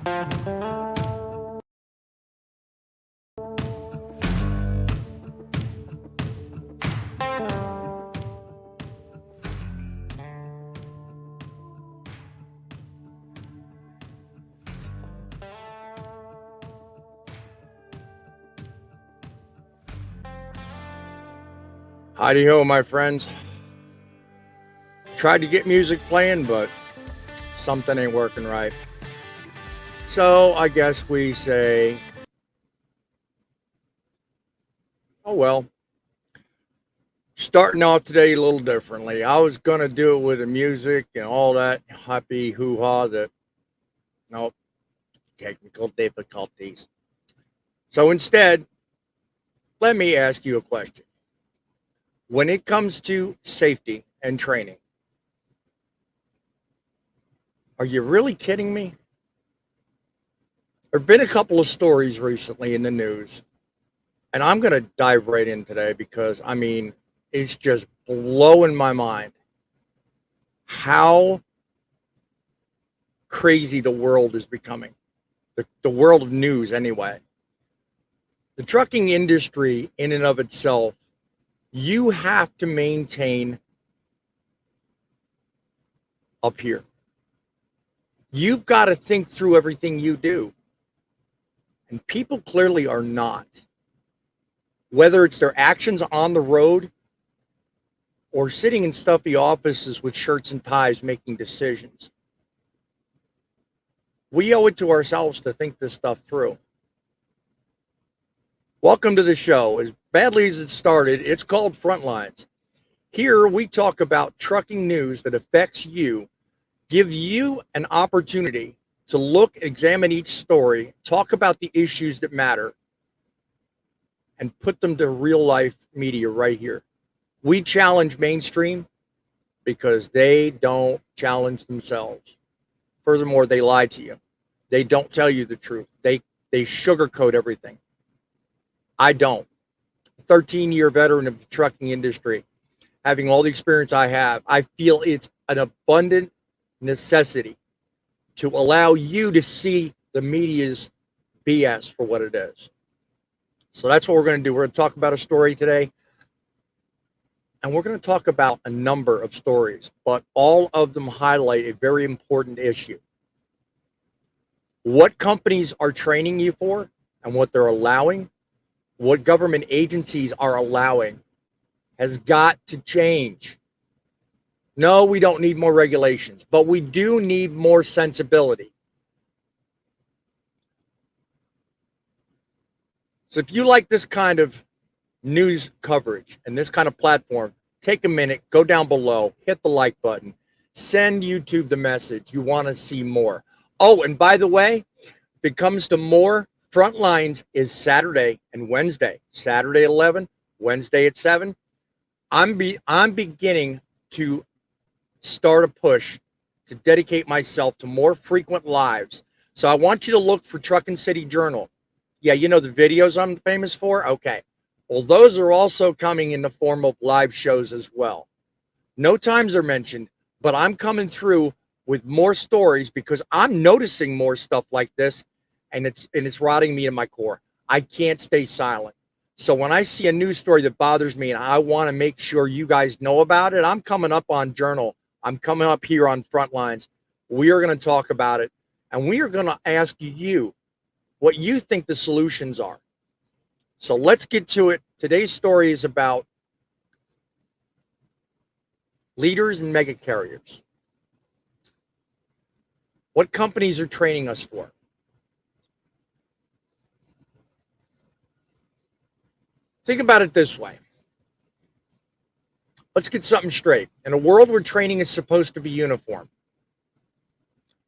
Howdy ho, my friends. Tried to get music playing, but something ain't working right. So I guess we say, oh well. Starting off today a little differently. I was going to do it with the music and all that happy hoo-ha that, nope, technical difficulties. So instead, let me ask you a question. When it comes to safety and training, are you really kidding me? There have been a couple of stories recently in the news, and I'm going to dive right in today because, I mean, it's just blowing my mind how crazy the world is becoming. The world of news, anyway. The trucking industry, in and of itself, you have to maintain up here. You've got to think through everything you do. And people clearly are not. Whether it's their actions on the road or sitting in stuffy offices with shirts and ties making decisions. We owe it to ourselves to think this stuff through. Welcome to the show. As badly as it started, it's called Frontlines. Here we talk about trucking news that affects you, give you an opportunity to look, examine each story, talk about the issues that matter, and put them to real life media right here. We challenge mainstream because they don't challenge themselves. Furthermore, they lie to you. They don't tell you the truth. They sugarcoat everything. I don't. 13-year veteran of the trucking industry, having all the experience I have, I feel it's an abundant necessity to allow you to see the media's BS for what it is. So that's what we're going to do. We're going to talk about a story today, and we're going to talk about a number of stories, but all of them highlight a very important issue. What companies are training you for and what they're allowing, what government agencies are allowing, has got to change. No, we don't need more regulations, but we do need more sensibility. So if you like this kind of news coverage and this kind of platform, take a minute, go down below, hit the like button, send YouTube the message you want to see more. Oh, and by the way, if it comes to more, Frontlines is Saturday and Wednesday. Saturday at 11, Wednesday at 7. I'm beginning to start a push to dedicate myself to more frequent lives. So I want you to look for Truckin' City Journal. Yeah, you know the videos I'm famous for? Okay. Well, those are also coming in the form of live shows as well. No times are mentioned, but I'm coming through with more stories because I'm noticing more stuff like this, and it's rotting me in my core. I can't stay silent. So when I see a news story that bothers me and I want to make sure you guys know about it, I'm coming up on Journal. I'm coming up here on Frontlines. We are going to talk about it, and we are going to ask you what you think the solutions are. So let's get to it. Today's story is about leaders and mega carriers. What companies are training us for? Think about it this way. Let's get something straight. In a world where training is supposed to be uniform,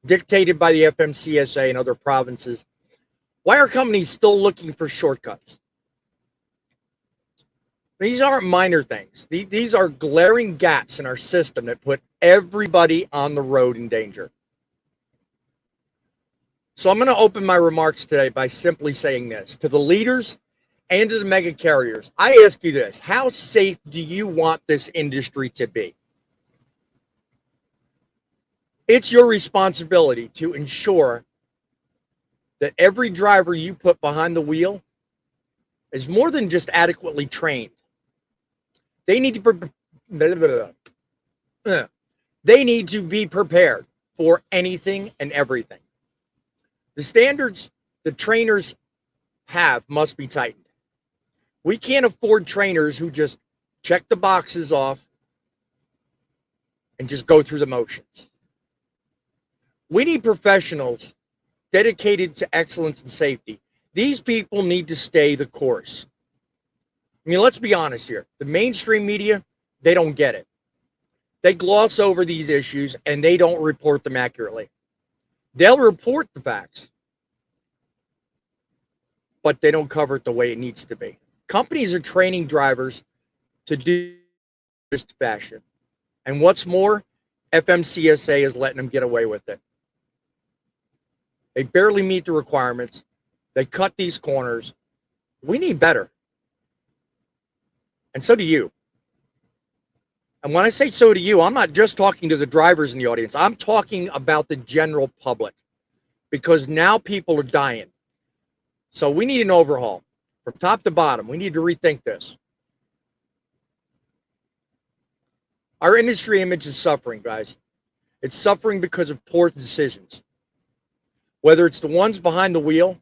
dictated by the FMCSA and other provinces, why are companies still looking for shortcuts? These aren't minor things. These are glaring gaps in our system that put everybody on the road in danger. So I'm going to open my remarks today by simply saying this. To the leaders and to the mega carriers, I ask you this. How safe do you want this industry to be? It's your responsibility to ensure that every driver you put behind the wheel is more than just adequately trained. They need to be prepared for anything and everything. The standards the trainers have must be tightened. We can't afford trainers who just check the boxes off and just go through the motions. We need professionals dedicated to excellence and safety. These people need to stay the course. I mean, let's be honest here. The mainstream media, they don't get it. They gloss over these issues and they don't report them accurately. They'll report the facts, but they don't cover it the way it needs to be. Companies are training drivers to do this fashion. And what's more, FMCSA is letting them get away with it. They barely meet the requirements. They cut these corners. We need better. And so do you. And when I say so do you, I'm not just talking to the drivers in the audience. I'm talking about the general public, because now people are dying. So we need an overhaul from top to bottom. We need to rethink this. Our industry image is suffering, guys. It's suffering because of poor decisions. Whether it's the ones behind the wheel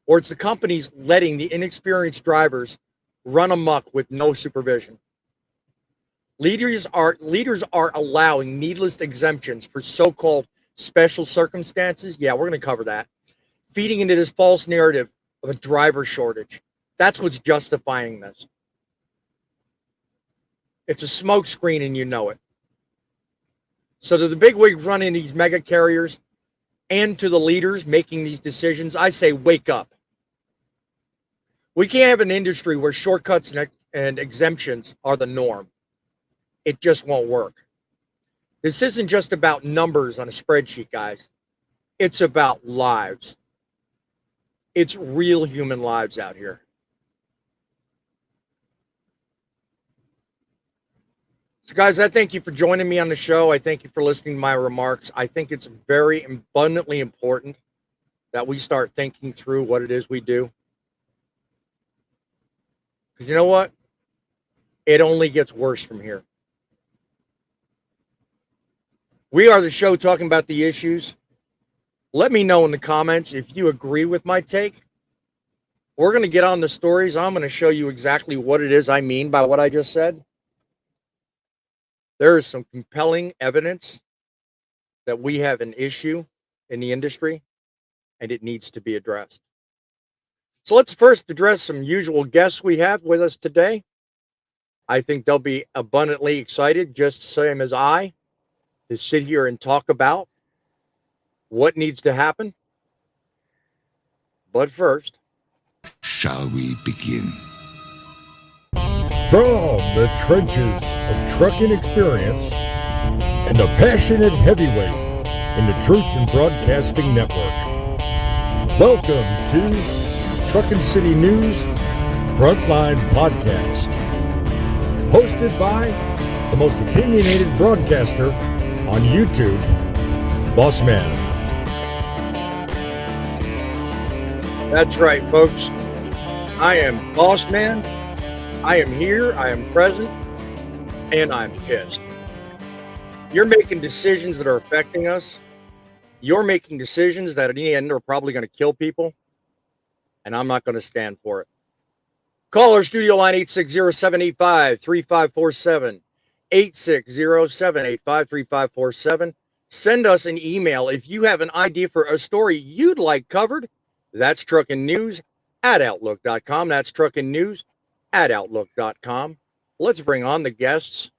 or it's the companies letting the inexperienced drivers run amok with no supervision. Leaders are allowing needless exemptions for so-called special circumstances. Yeah, we're going to cover that. Feeding into this false narrative of a driver shortage. That's what's justifying this. It's a smokescreen and you know it. So to the bigwigs running these mega carriers and to the leaders making these decisions, I say wake up. We can't have an industry where shortcuts and exemptions are the norm. It just won't work. This isn't just about numbers on a spreadsheet, guys. It's about lives. It's real human lives out here. So, guys, I thank you for joining me on the show. I thank you for listening to my remarks. I think it's very abundantly important that we start thinking through what it is we do. Because you know what? It only gets worse from here. We are the show talking about the issues. Let me know in the comments if you agree with my take. We're going to get on the stories. I'm going to show you exactly what it is I mean by what I just said. There is some compelling evidence that we have an issue in the industry and it needs to be addressed. So let's first address some usual guests we have with us today. I think they'll be abundantly excited, just the same as I, to sit here and talk about what needs to happen. But first, shall we begin? From the trenches of trucking experience and a passionate heavyweight in the Truth and Broadcasting Network, welcome to Truckin' City News Frontline Podcast, hosted by the most opinionated broadcaster on YouTube, Boss Man. That's right, folks. I am Boss Man. I am here, I am present, and I'm pissed. You're making decisions that are affecting us. You're making decisions that in the end are probably going to kill people, and I'm not going to stand for it. Call our studio line 860-785-3547, 860-785-3547. Send us an email if you have an idea for a story you'd like covered. That's truckingnews@outlook.com. That's truckingnews@outlook.com. Let's bring on the guests.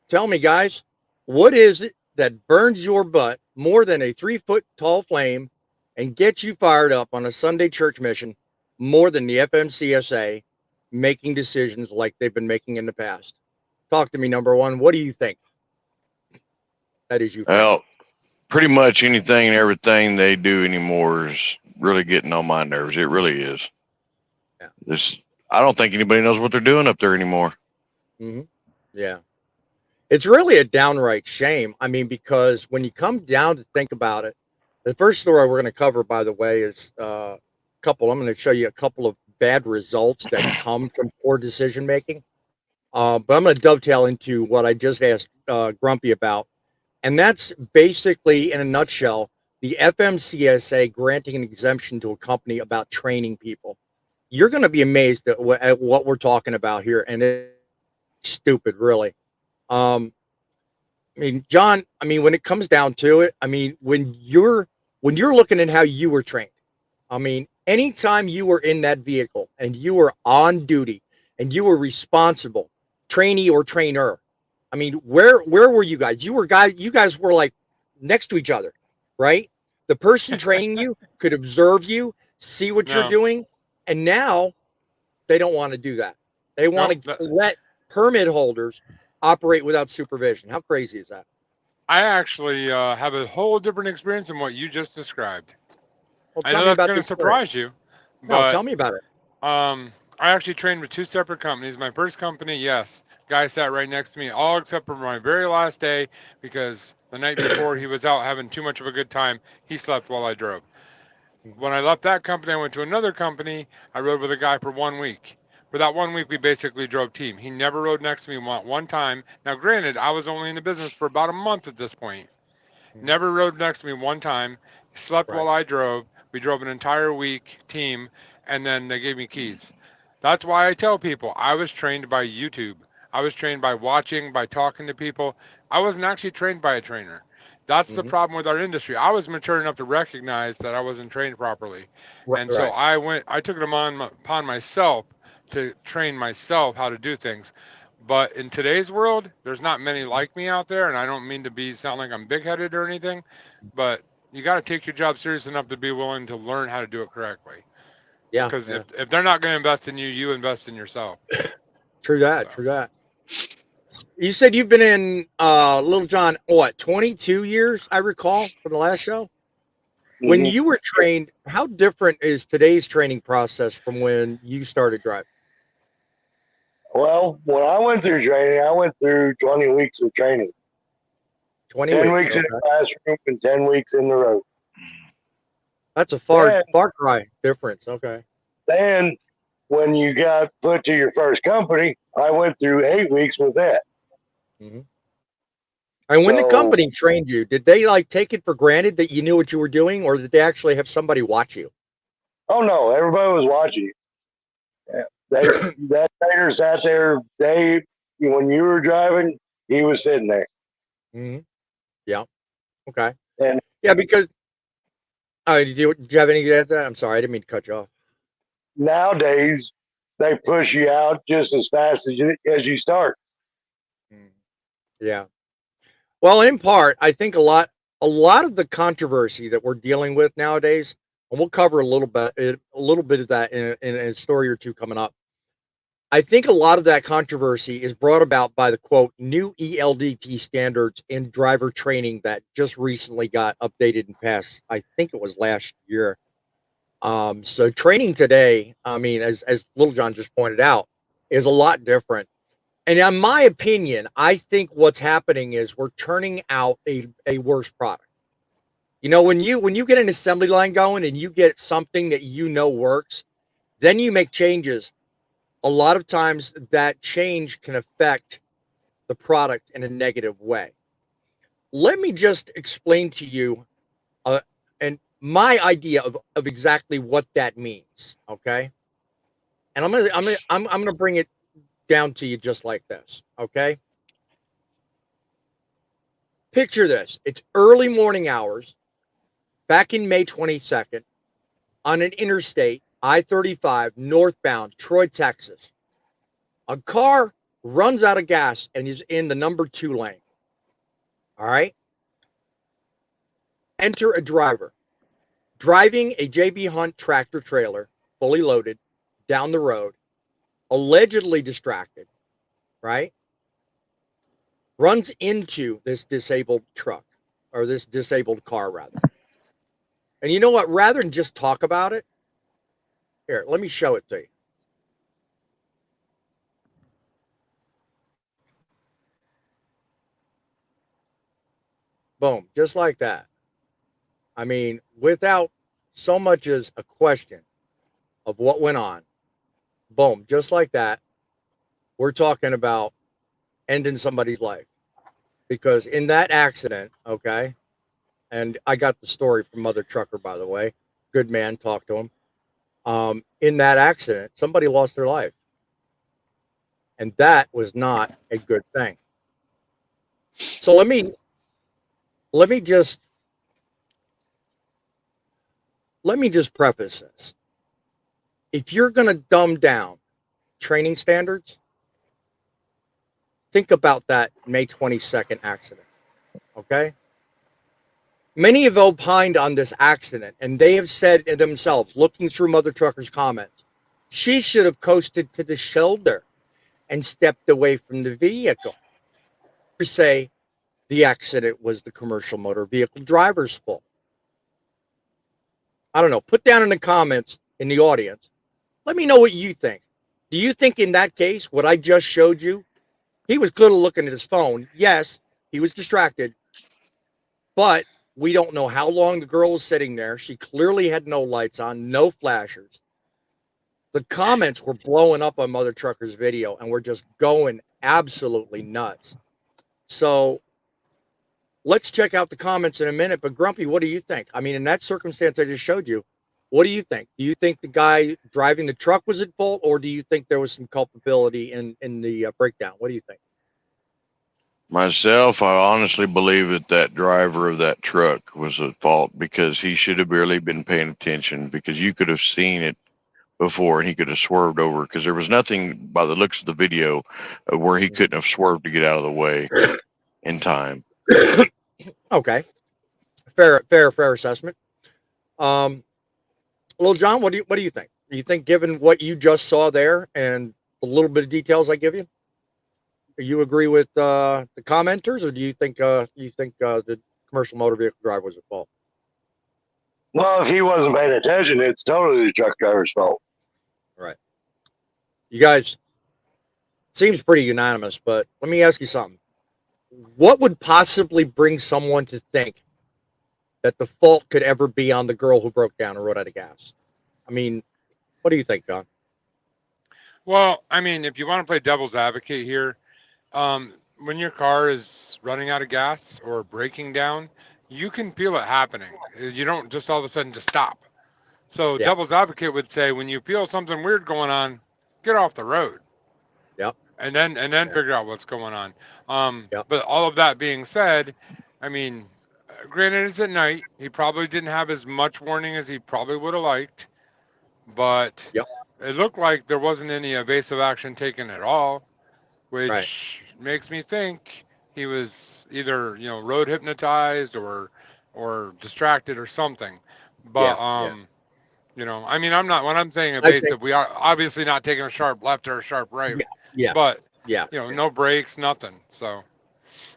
Tell me, guys, what is it that burns your butt more than a 3-foot-tall flame and gets you fired up on a Sunday church mission more than the FMCSA making decisions like they've been making in the past? Talk to me, number one. What do you think? That is you. Well, pretty much anything and everything they do anymore is really getting on my nerves. It really is. Yeah. I don't think anybody knows what they're doing up there anymore. Mm-hmm. Yeah. It's really a downright shame. I mean, because when you come down to think about it, The first story we're going to cover, by the way, is a couple. I'm going to show you a couple of bad results that come from poor decision making. But I'm going to dovetail into what I just asked Grumpy about. And that's basically, in a nutshell, the FMCSA granting an exemption to a company about training people. You're going to be amazed at what we're talking about here. And it's stupid, really. Um, I mean, John, I mean, when it comes down to it, I mean, when you're looking at how you were trained, I mean, anytime you were in that vehicle and you were on duty and you were responsible, trainee or trainer, I mean, where were you guys? You guys were like next to each other, right? The person training you could observe you, see what you're No, doing, and now they don't want to do that. They no. want to let permit holders operate without supervision. How crazy is that? I actually have a whole different experience than what you just described. Well, I tell know me that's about going the to experience. surprise you, No, but tell me about it. I actually trained with two separate companies. My first company, yes, guy sat right next to me, all except for my very last day because the night before he was out having too much of a good time. He slept while I drove. When I left that company, I went to another company. I rode with a guy for 1 week. For that 1 week, we basically drove team. He never rode next to me one time. Now, granted, I was only in the business for about a month at this point. Mhm. Never rode next to me one time. He slept Right. while I drove. We drove an entire week team, and then they gave me keys. That's why I tell people I was trained by YouTube. I was trained by watching, by talking to people. I wasn't actually trained by a trainer. That's the Hmm. problem with our industry. I was mature enough to recognize that I wasn't trained properly. Right. And so Right. I took it upon myself to train myself how to do things. But in today's world, there's not many like me out there, and I don't mean to sound like I'm big-headed or anything, but you got to take your job serious enough to be willing to learn how to do it correctly. Yeah. Because Yeah. if they're not going to invest in you, you invest in yourself. True that. So True that. You said you've been in Little John, what, 22 years, I recall, from the last show? When hmm you were trained, how different is today's training process from when you started driving? Well, when I went through training, I went through 20 weeks of training, 20 10 weeks. weeks in Okay. the classroom and 10 weeks in the road. That's a Then, far cry difference. Okay. then when you got put to your first company, I went through 8 weeks with that. Hmm. And when the So, company trained you, did they like take it for granted that you knew what you were doing, or did they actually have somebody watch you? oh no, everybody was watching. Yeah. That trainer sat there. When you were driving, he was sitting there. Hmm. Yeah. Okay. And Yeah, because did you have any to add to that? I'm sorry, I didn't mean to cut you off. nowadays, they push you out just as fast as you start. Mm. Yeah. Well, in part, I think a lot of the controversy that we're dealing with nowadays, and we'll cover a little bit of that in a story or two coming up. I think a lot of that controversy is brought about by the quote new ELDT standards in driver training that just recently got updated and passed. I think it was last year. So training today, I mean, as Little John just pointed out, is a lot different. And in my opinion, I think what's happening is we're turning out a worse product. You know, when you get an assembly line going and you get something that you know works, then you make changes. A lot of times that change can affect the product in a negative way. Let me just explain to you and my idea of exactly what that means. Okay. And I'm gonna bring it down to you just like this. Okay. Picture this. It's early morning hours back in May 22nd on an interstate, I-35, northbound, Troy, Texas. A car runs out of gas and is in the number 2 lane. All right. Enter a driver driving a JB Hunt tractor trailer, fully loaded, down the road, allegedly distracted, right? Runs into this disabled truck or this disabled car, rather. And you know what? Rather than just talk about it, here, let me show it to you. Boom, just like that. I mean, without so much as a question of what went on, boom, just like that, we're talking about ending somebody's life. Because in that accident, okay, and I got the story from Mother Trucker, by the way. Good man, talk to him. In that accident, somebody lost their life. And that was not a good thing. So let me just preface this. If you're going to dumb down training standards, think about that May 22nd accident. Okay? Many have opined on this accident, and they have said themselves, looking through Mother Trucker's comments, she should have coasted to the shoulder and stepped away from the vehicle. To say the accident was the commercial motor vehicle driver's fault. I don't know. Put down in the comments in the audience. Let me know what you think. Do you think in that case, what I just showed you, he was clearly looking at his phone. Yes, he was distracted, but we don't know how long the girl was sitting there. She clearly had no lights on, no flashers. The comments were blowing up on Mother Trucker's video, and we're just going absolutely nuts. So let's check out the comments in a minute. But Grumpy, what do you think? I mean, in that circumstance I just showed you, what do you think? Do you think the guy driving the truck was at fault, or do you think there was some culpability in the breakdown? What do you think? Myself, I honestly believe that that driver of that truck was at fault, because he should have barely been paying attention, because you could have seen it before and he could have swerved over, because there was nothing by the looks of the video where he couldn't have swerved to get out of the way in time. Okay. Fair assessment. Little John, what do you think? Do you think, given what you just saw there and a little bit of details I give you, do you agree with the commenters, or do you think the commercial motor vehicle driver was at fault? Well, if he wasn't paying attention, it's totally the truck driver's fault. Right. You guys, seems pretty unanimous, but let me ask you something. What would possibly bring someone to think that the fault could ever be on the girl who broke down and rode out of gas? I mean, what do you think, John? Well, I mean, if you want to play devil's advocate here, when your car is running out of gas or breaking down, you can feel it happening. You don't just all of a sudden just stop. So Yeah. devil's advocate would say, when you feel something weird going on, get off the road. Yep. And then figure out what's going on. Yep. But all of that being said, I mean, granted, it's at night. He probably didn't have as much warning as he probably would have liked, but Yep. it looked like there wasn't any evasive action taken at all, which Right. makes me think he was either, road hypnotized or distracted or something. But I mean, when I'm saying evasive, we are obviously not taking a sharp left or a sharp right. Yeah. But Yeah. no brakes, nothing. So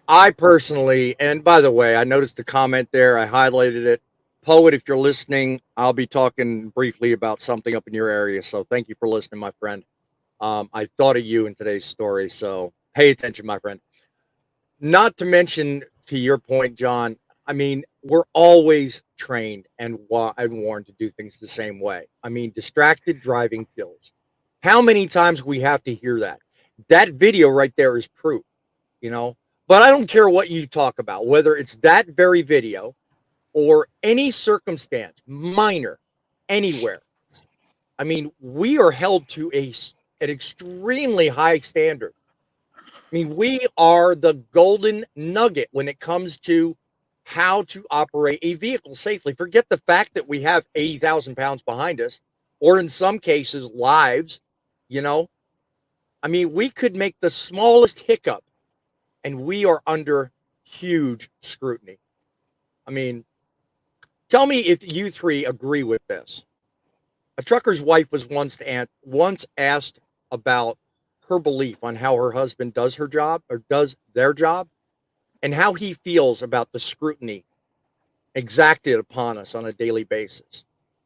I personally, and by the way, I noticed the comment there. I highlighted it. Poet, if you're listening, I'll be talking briefly about something up in your area. So thank you for listening, my friend. I thought of you in today's story, so pay attention, my friend. Not to mention, to your point, John, I mean, we're always trained and warned to do things the same way. I mean, distracted driving kills. How many times we have to hear that? That video right there is proof, But I don't care what you talk about, whether it's that very video or any circumstance, minor, anywhere. I mean, we are held to an extremely high standard. I mean, we are the golden nugget when it comes to how to operate a vehicle safely. Forget the fact that we have 80,000 pounds behind us, or in some cases, lives, I mean, we could make the smallest hiccup and we are under huge scrutiny. I mean, tell me if you three agree with this. A trucker's wife was once asked about her belief on how her husband does her job or does their job, and how he feels about the scrutiny exacted upon us on a daily basis.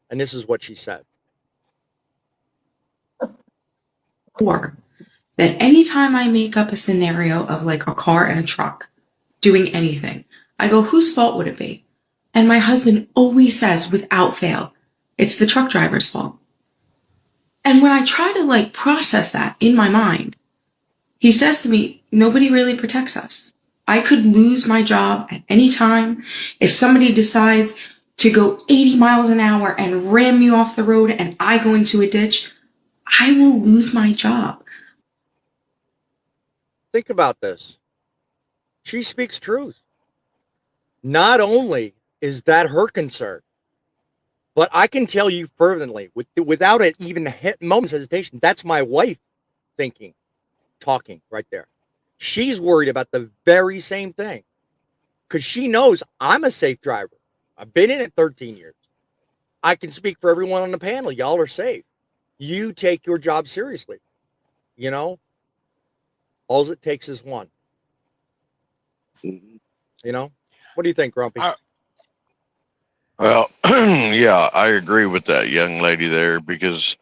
And this is what she said. Or that anytime I make up a scenario of like a car and a truck doing anything, I go, whose fault would it be? And my husband always says, without fail, it's the truck driver's fault. And when I try to like process that in my mind, he says to me, nobody really protects us. I could lose my job at any time. If somebody decides to go 80 miles an hour and ram me off the road and I go into a ditch, I will lose my job. Think about this. She speaks truth. Not only is that her concern, but I can tell you fervently, without it even a moment's hesitation, that's my wife thinking, talking right there. She's worried about the very same thing because she knows I'm a safe driver. I've been in it 13 years. I can speak for everyone on the panel. Y'all are safe. You take your job seriously. You know, all it takes is one. Mhm. You know, what do you think, Grumpy? Well, yeah, I agree with that young lady there because,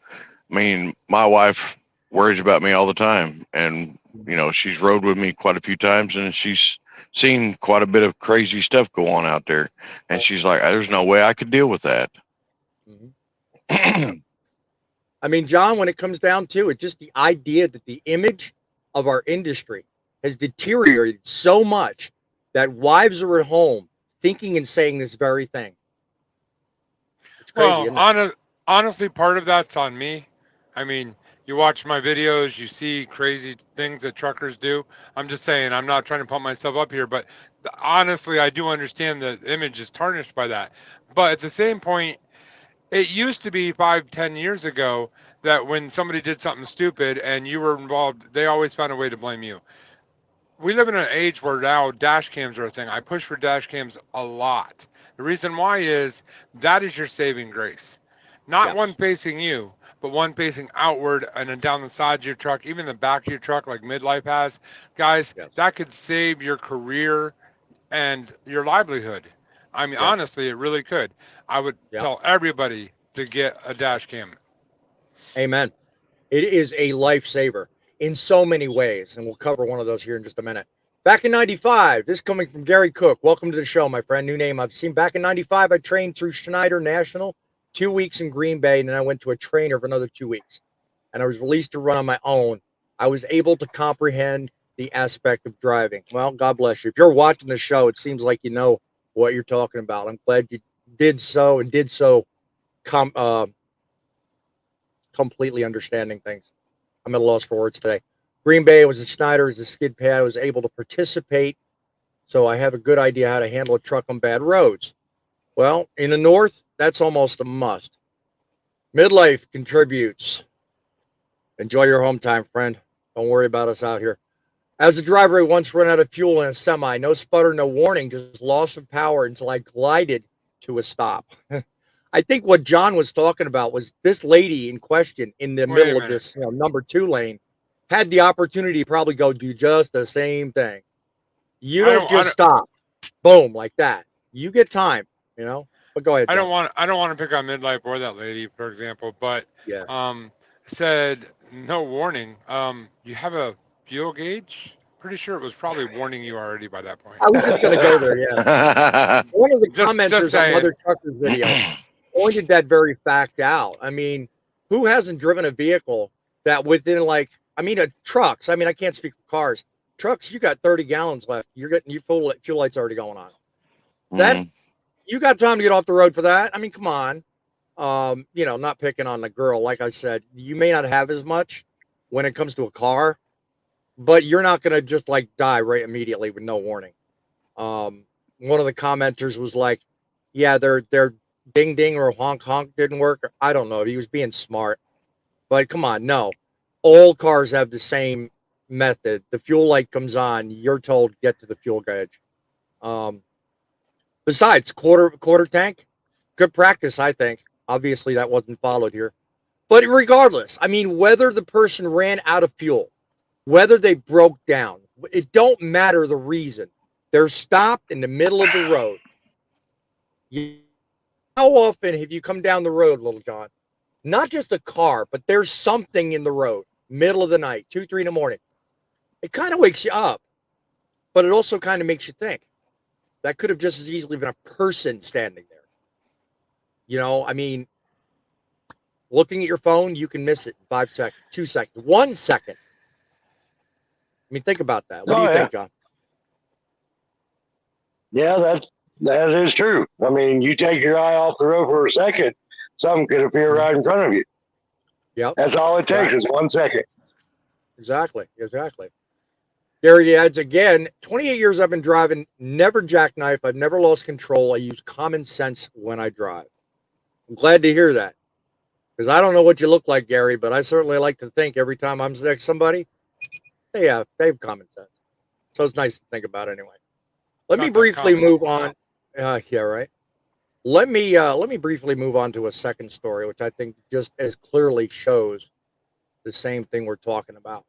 I mean, my wife worries about me all the time. And, you know, she's rode with me quite a few times and she's seen quite a bit of crazy stuff go on out there. And she's like, there's no way I could deal with that. Mm-hmm. I mean, John, when it comes down to it, just the idea that the image of our industry has deteriorated so much that wives are at home thinking and saying this very thing. It's crazy, isn't it? Honestly, part of that's on me. I mean, you watch my videos, you see crazy things that truckers do. I'm just saying, I'm not trying to pump myself up here, but honestly, I do understand the image is tarnished by that. But at the same point, it used to be 5, 10 years ago that when somebody did something stupid and you were involved, they always found a way to blame you. We live in an age where now dash cams are a thing. I push for dash cams a lot. The reason why is that is your saving grace. Not one Yes. facing you, but one facing outward and then down the side of your truck, even the back of your truck like Midlife has. Guys, Yes. that could save your career and your livelihood. I mean, Yeah. honestly, it really could. I would Yeah. tell everybody to get a dash cam. Amen. It is a lifesaver in so many ways, and we'll cover one of those here in just a minute. Back in 95, this is coming from Gary Cook. Welcome to the show, my friend. New name I've seen. Back in 95, I trained through Schneider National, 2 weeks in Green Bay, and then I went to a trainer for another 2 weeks. And I was released to run on my own. I was able to comprehend the aspect of driving. Well, God bless you. If you're watching the show, it seems like you know what you're talking about. I'm glad you did so and did so completely understanding things. I'm at a loss for words today. Green Bay was a Schneider, was a skid pad. I was able to participate, so I have a good idea how to handle a truck on bad roads. Well, in the north, that's almost a must. Midlife contributes. Enjoy your home time, friend. Don't worry about us out here. As a driver, I once ran out of fuel in a semi. No sputter, no warning, just loss of power until I glided to a stop. I think what John was talking about was this lady in question in the Wait a middle of minute. this number 2 lane had the opportunity to probably go do just the same thing. You don't just stop, boom, like that. You get time, But go ahead, I John. don't want to pick on Midlife or that lady, for example, but Yeah. said no warning. You have a fuel gauge? Pretty sure it was probably warning you already by that point. I was just going to go there, yeah. One of the Just commenters on saying. Mother Trucker's video pointed that very fact out. I mean, who hasn't driven a vehicle that within trucks? I mean, I can't speak for cars. Trucks, you got 30 gallons left. You're getting your fuel light's already going on. That you got time to get off the road for that. I mean, come on. Not picking on the girl. Like I said, you may not have as much when it comes to a car, but you're not going to just like die right immediately with no warning. One of the commenters was like, yeah, their ding ding or honk honk didn't work. I don't know. He was being smart, but come on, no. All cars have the same method. The fuel light comes on. You're told get to the fuel gauge. Besides, quarter tank, good practice, I think. Obviously, that wasn't followed here. But regardless, I mean, whether the person ran out of fuel, whether they broke down, it don't matter the reason. They're stopped in the middle of the road. How often have you come down the road, Little John? Not just a car, but there's something in the road, middle of the night, 2, 3 in the morning. It kind of wakes you up, but it also kind of makes you think. That could have just as easily been a person standing there. You know, I mean, looking at your phone, you can miss it in 5 seconds, 2 seconds, 1 second. I mean, think about that. What do you think, John? Yeah, that is true. I mean, you take your eye off the road for a second, something could appear right in front of you. Yep. That's all it takes is 1 second. Exactly. Gary adds again, 28 years I've been driving, never jackknife. I've never lost control. I use common sense when I drive. I'm glad to hear that. Because I don't know what you look like, Gary, but I certainly like to think every time I'm next to somebody, they have common sense. So it's nice to think about anyway. Let me briefly move on. Yeah, right. Let me briefly move on to a second story, which I think just as clearly shows the same thing we're talking about.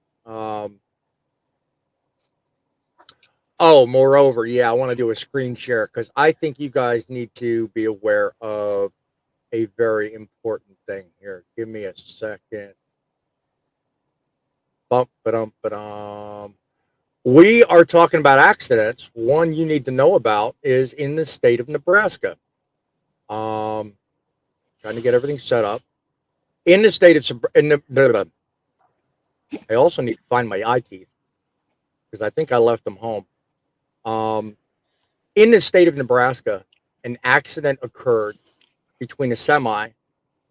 Moreover, I want to do a screen share because I think you guys need to be aware of a very important thing here. Give me a second. We are talking about accidents. One you need to know about is in the state of Nebraska. Trying to get everything set up. In the state of I also need to find my eye teeth because I think I left them home. In the state of Nebraska, an accident occurred between a semi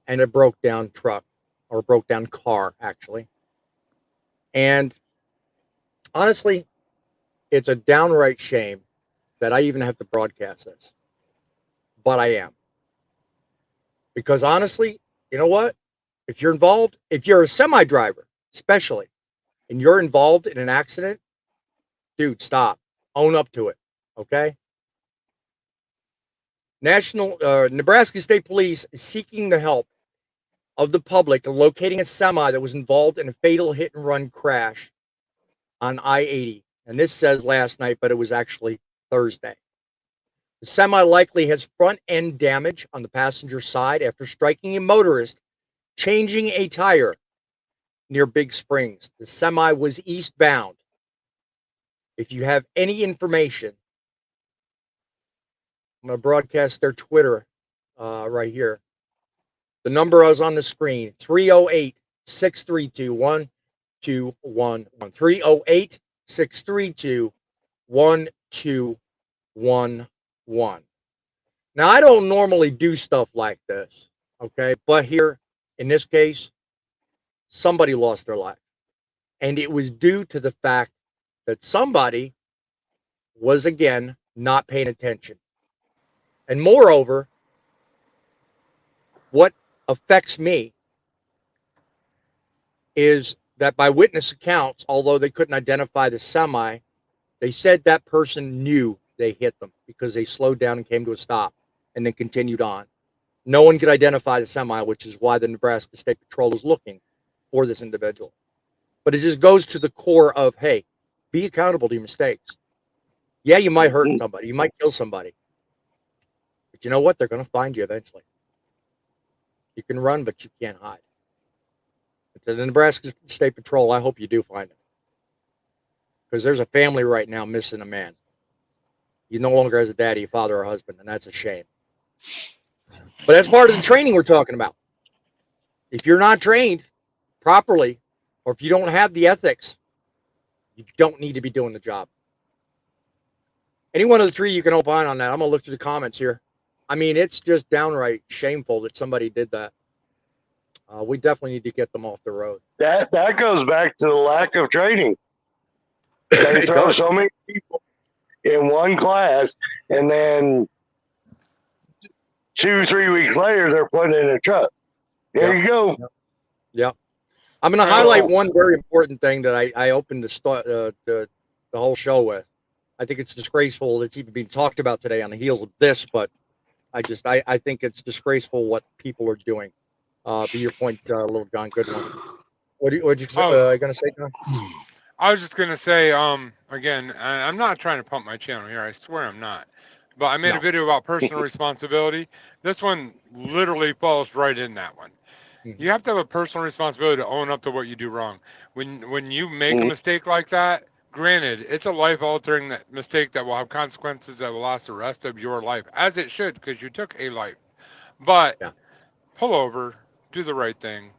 and a broke down truck, or broke down car, actually. And honestly, it's a downright shame that I even have to broadcast this. But I am. Because honestly, you know what? If you're involved, if you're a semi driver, especially, and you're involved in an accident, dude, own up to it. Okay. Nebraska State Police is seeking the help of the public in locating a semi that was involved in a fatal hit and run crash on I-80. And this says last night, but it was actually Thursday. The semi likely has front end damage on the passenger side after striking a motorist changing a tire near Big Springs. The semi was eastbound. If you have any information, I'm going to broadcast their Twitter right here. The number is on the screen, 308-632-1211. 308-632-1211. Now, I don't normally do stuff like this, okay? But here, in this case, somebody lost their life. And it was due to the fact that somebody was, again, not paying attention. And moreover, what affects me is that by witness accounts, although they couldn't identify the semi, they said that person knew they hit them because they slowed down and came to a stop and then continued on. No one could identify the semi, which is why the Nebraska State Patrol is looking for this individual. But it just goes to the core of, hey, be accountable to your mistakes. Yeah, you might hurt somebody. You might kill somebody. But you know what? They're going to find you eventually. You can run, but you can't hide. To the Nebraska State Patrol, I hope you do find him. Because there's a family right now missing a man. He no longer has a daddy, a father, or a husband, and that's a shame. But that's part of the training we're talking about. If you're not trained properly, or if you don't have the ethics, you don't need to be doing the job. Any one of the three you can opine on that. I'm going to look through the comments here. I mean, it's just downright shameful that somebody did that. We definitely need to get them off the road. That goes back to the lack of training. They throw so many people in one class, and then 2-3 weeks later, they're putting in a truck. There you go. Yep. I'm going to highlight one very important thing that I opened the whole show with. I think it's disgraceful. It's even being talked about today on the heels of this, but I think it's disgraceful what people are doing. Be your point, little John. Good one. What you going to say, John? I was just going to say, again, I'm not trying to pump my channel here. I swear I'm not. But I made a video about personal responsibility. This one literally falls right in that one. Mm-hmm. You have to have a personal responsibility to own up to what you do wrong. When you make a mistake like that, Granted, it's a life-altering mistake that will have consequences that will last the rest of your life, as it should, because you took a life. But Yeah. pull over, do the right thing.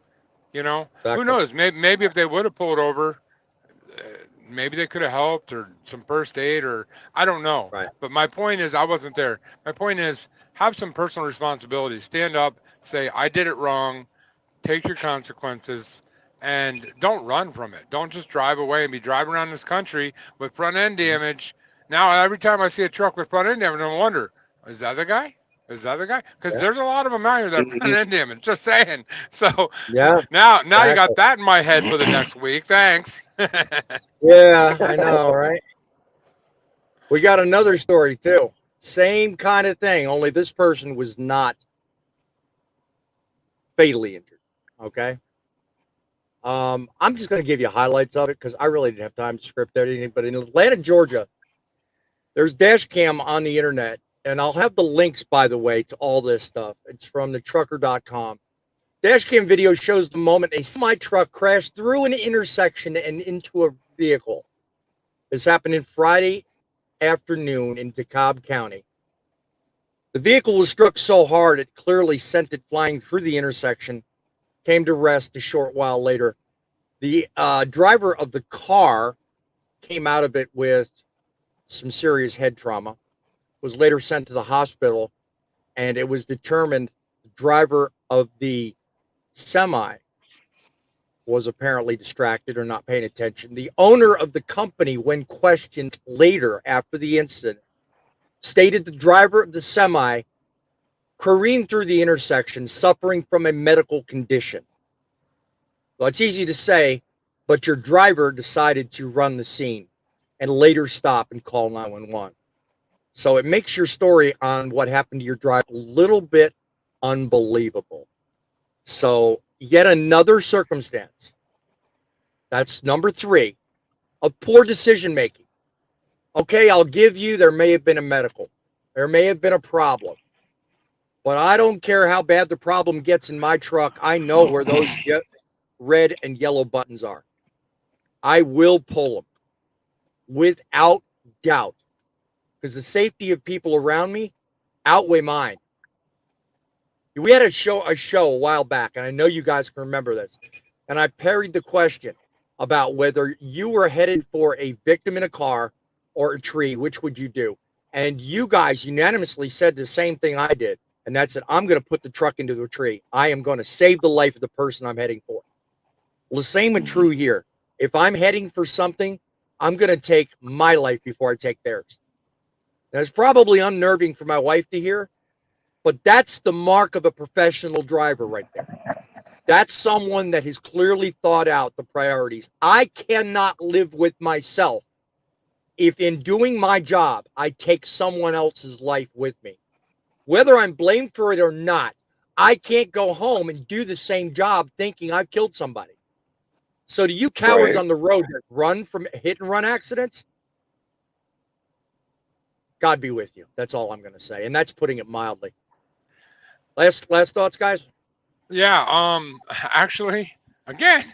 You know, who Exactly. knows? Maybe if they would have pulled over, uh, maybe they could have helped or some first aid or I don't know. Right. But my point is, I wasn't there. My point is, have some personal responsibility. Stand up, say, I did it wrong, take your consequences, and don't run from it. Don't just drive away and be driving around this country with front end damage. Now, every time I see a truck with front end damage, I wonder, is that the guy? Is that the guy? Because Yeah. there's a lot of them out here that have front end damage. Just saying. So Yeah. now you Exactly. got that in my head for the next week. Thanks. Yeah, I know, right? We got another story too. Same kind of thing, only this person was not fatally injured. Okay. I'm just going to give you highlights of it because I really didn't have time to script anything. But in Atlanta, Georgia, there's dash cam on the internet, and I'll have the links, by the way, to all this stuff. It's from the trucker.com. Dash cam video shows the moment a semi truck crashed through an intersection and into a vehicle. This happened in Friday afternoon in DeKalb County. The vehicle was struck so hard it clearly sent it flying through the intersection, came to rest a short while later. The driver of the car came out of it with some serious head trauma, was later sent to the hospital, and it was determined the driver of the semi was apparently distracted or not paying attention. The owner of the company, when questioned later after the incident, stated the driver of the semi careened through the intersection suffering from a medical condition. Well, it's easy to say, but your driver decided to run the scene and later stop and call 911. So it makes your story on what happened to your driver a little bit unbelievable. So yet another circumstance. That's number 3 of poor decision making. Okay, I'll give you there may have been a medical. There may have been a problem. But I don't care how bad the problem gets in my truck. I know where those red and yellow buttons are. I will pull them without doubt because the safety of people around me outweigh mine. We had a show a while back, and I know you guys can remember this. And I parried the question about whether you were headed for a victim in a car or a tree, which would you do? And you guys unanimously said the same thing I did. And that's it. I'm going to put the truck into the tree. I am going to save the life of the person I'm heading for. Well, the same and true here. If I'm heading for something, I'm going to take my life before I take theirs. Now, it's probably unnerving for my wife to hear, but that's the mark of a professional driver right there. That's someone that has clearly thought out the priorities. I cannot live with myself if in doing my job, I take someone else's life with me. Whether I'm blamed for it or not, I can't go home and do the same job thinking I've killed somebody. So to you cowards on the road that run from hit and run accidents, God be with you. That's all I'm going to say. And that's putting it mildly. Last thoughts, guys? Yeah, actually, again,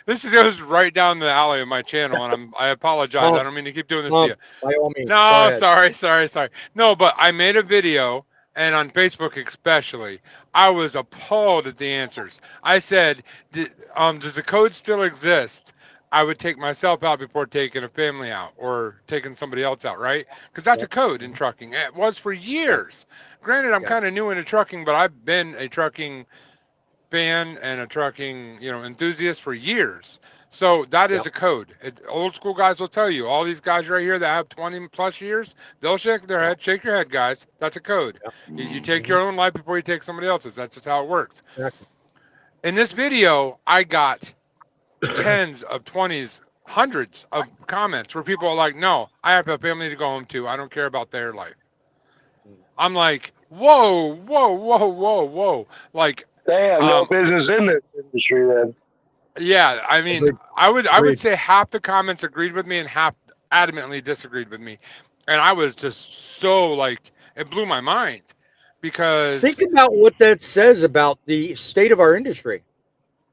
this goes right down the alley of my channel, and I apologize. I don't mean to keep doing this to you. By all means. No, sorry. No, but I made a video, and on Facebook especially, I was appalled at the answers. I said, does the code still exist? I would take myself out before taking a family out or taking somebody else out, right? Because that's a code in trucking. It was for years. Granted, I'm kind of new into trucking, but I've been a trucking fan and a trucking, enthusiast for years. So that is a code. Old school guys will tell you. All these guys right here that have 20 plus years, they'll shake their head. Shake your head, guys. That's a code. You take your own life before you take somebody else's. That's just how it works. In this video, I got tens of 20s, hundreds of comments where people are like, no, I have a family to go home to. I don't care about their life. I'm like, whoa. Like, they have no business in this industry then. Yeah, I mean, I would say half the comments agreed with me and half adamantly disagreed with me. And I was just so like, it blew my mind because think about what that says about the state of our industry.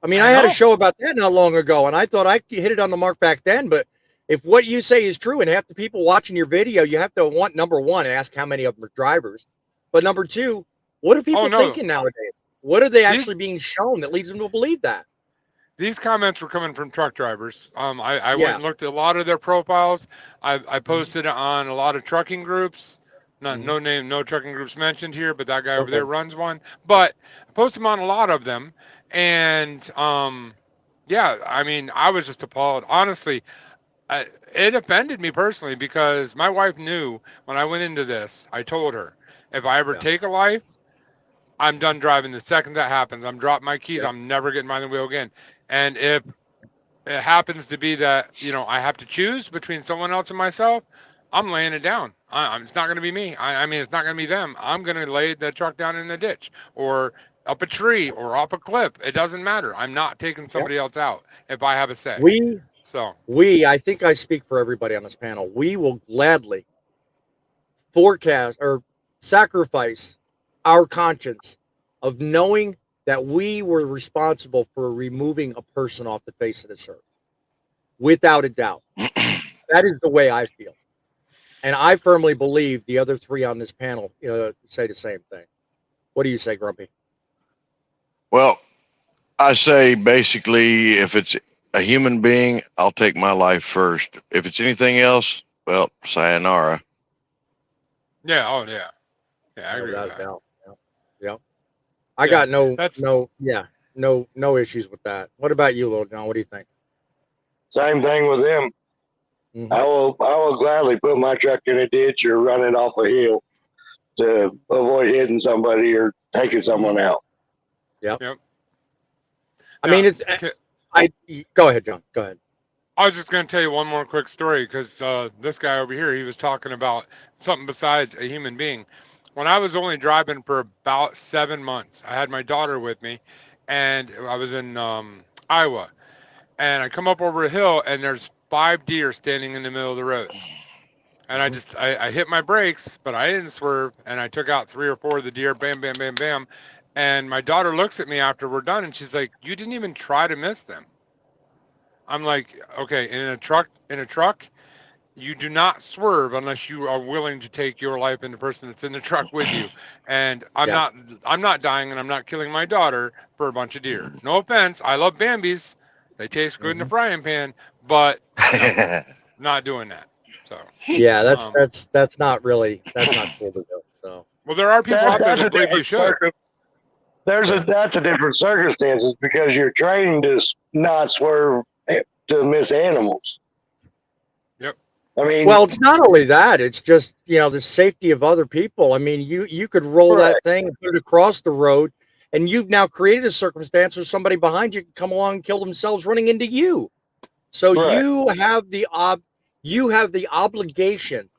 I mean, I had a show about that not long ago, and I thought I hit it on the mark back then, but if what you say is true, and half the people watching your video, you have to want, number one, ask how many of them are drivers, but number two, what are people thinking nowadays? What are they actually being shown that leads them to believe that? These comments were coming from truck drivers. I Yeah. went and looked at a lot of their profiles. I posted it on a lot of trucking groups. No name, no trucking groups mentioned here, but that guy over there runs one. But I posted them on a lot of them, and yeah, I mean, I was just appalled. Honestly, it offended me personally because my wife knew when I went into this. I told her, if I ever take a life, I'm done driving the second that happens. I'm dropping my keys. I'm never getting behind the wheel again. And if it happens to be that, you know, I have to choose between someone else and myself, I'm laying it down. It's not going to be me. I mean, it's not going to be them. I'm going to lay the truck down in the ditch or up a tree or off a cliff. It doesn't matter. I'm not taking somebody else out if I have a say. I think I speak for everybody on this panel. We will gladly forecast or sacrifice our conscience of knowing that we were responsible for removing a person off the face of this earth. Without a doubt. That is the way I feel. And I firmly believe the other three on this panel say the same thing. What do you say, Grumpy? Well, I say basically if it's a human being, I'll take my life first. If it's anything else, well, sayonara. Yeah, oh yeah. Yeah, I agree with that. Yeah. I got no issues with that. What about you, Little John? What do you think? Same thing with them. I will gladly put my truck in a ditch or run it off a hill to avoid hitting somebody or taking someone out. Yep. I mean, go ahead, John. Go ahead. I was just going to tell you one more quick story because this guy over here, he was talking about something besides a human being. When I was only driving for about 7 months, I had my daughter with me, and I was in Iowa, and I come up over a hill, and there's 5 deer standing in the middle of the road. And I hit my brakes, but I didn't swerve, and I took out 3 or 4 of the deer, bam, bam, bam, bam. And my daughter looks at me after we're done, and she's like, "You didn't even try to miss them." I'm like, okay, in a truck, you do not swerve unless you are willing to take your life and the person that's in the truck with you. And I'm not dying, and I'm not killing my daughter for a bunch of deer. No offense, I love Bambis. They taste good in the frying pan, but no, not doing that. So yeah, that's not cool to do. So well, there are people out there that believe you should. That's a different circumstances because you're trained to not swerve to miss animals. Yep. I mean, well, it's not only that; it's just the safety of other people. I mean, you could roll that thing and put it across the road, and you've now created a circumstance where somebody behind you can come along and kill themselves running into you. So you have the obligation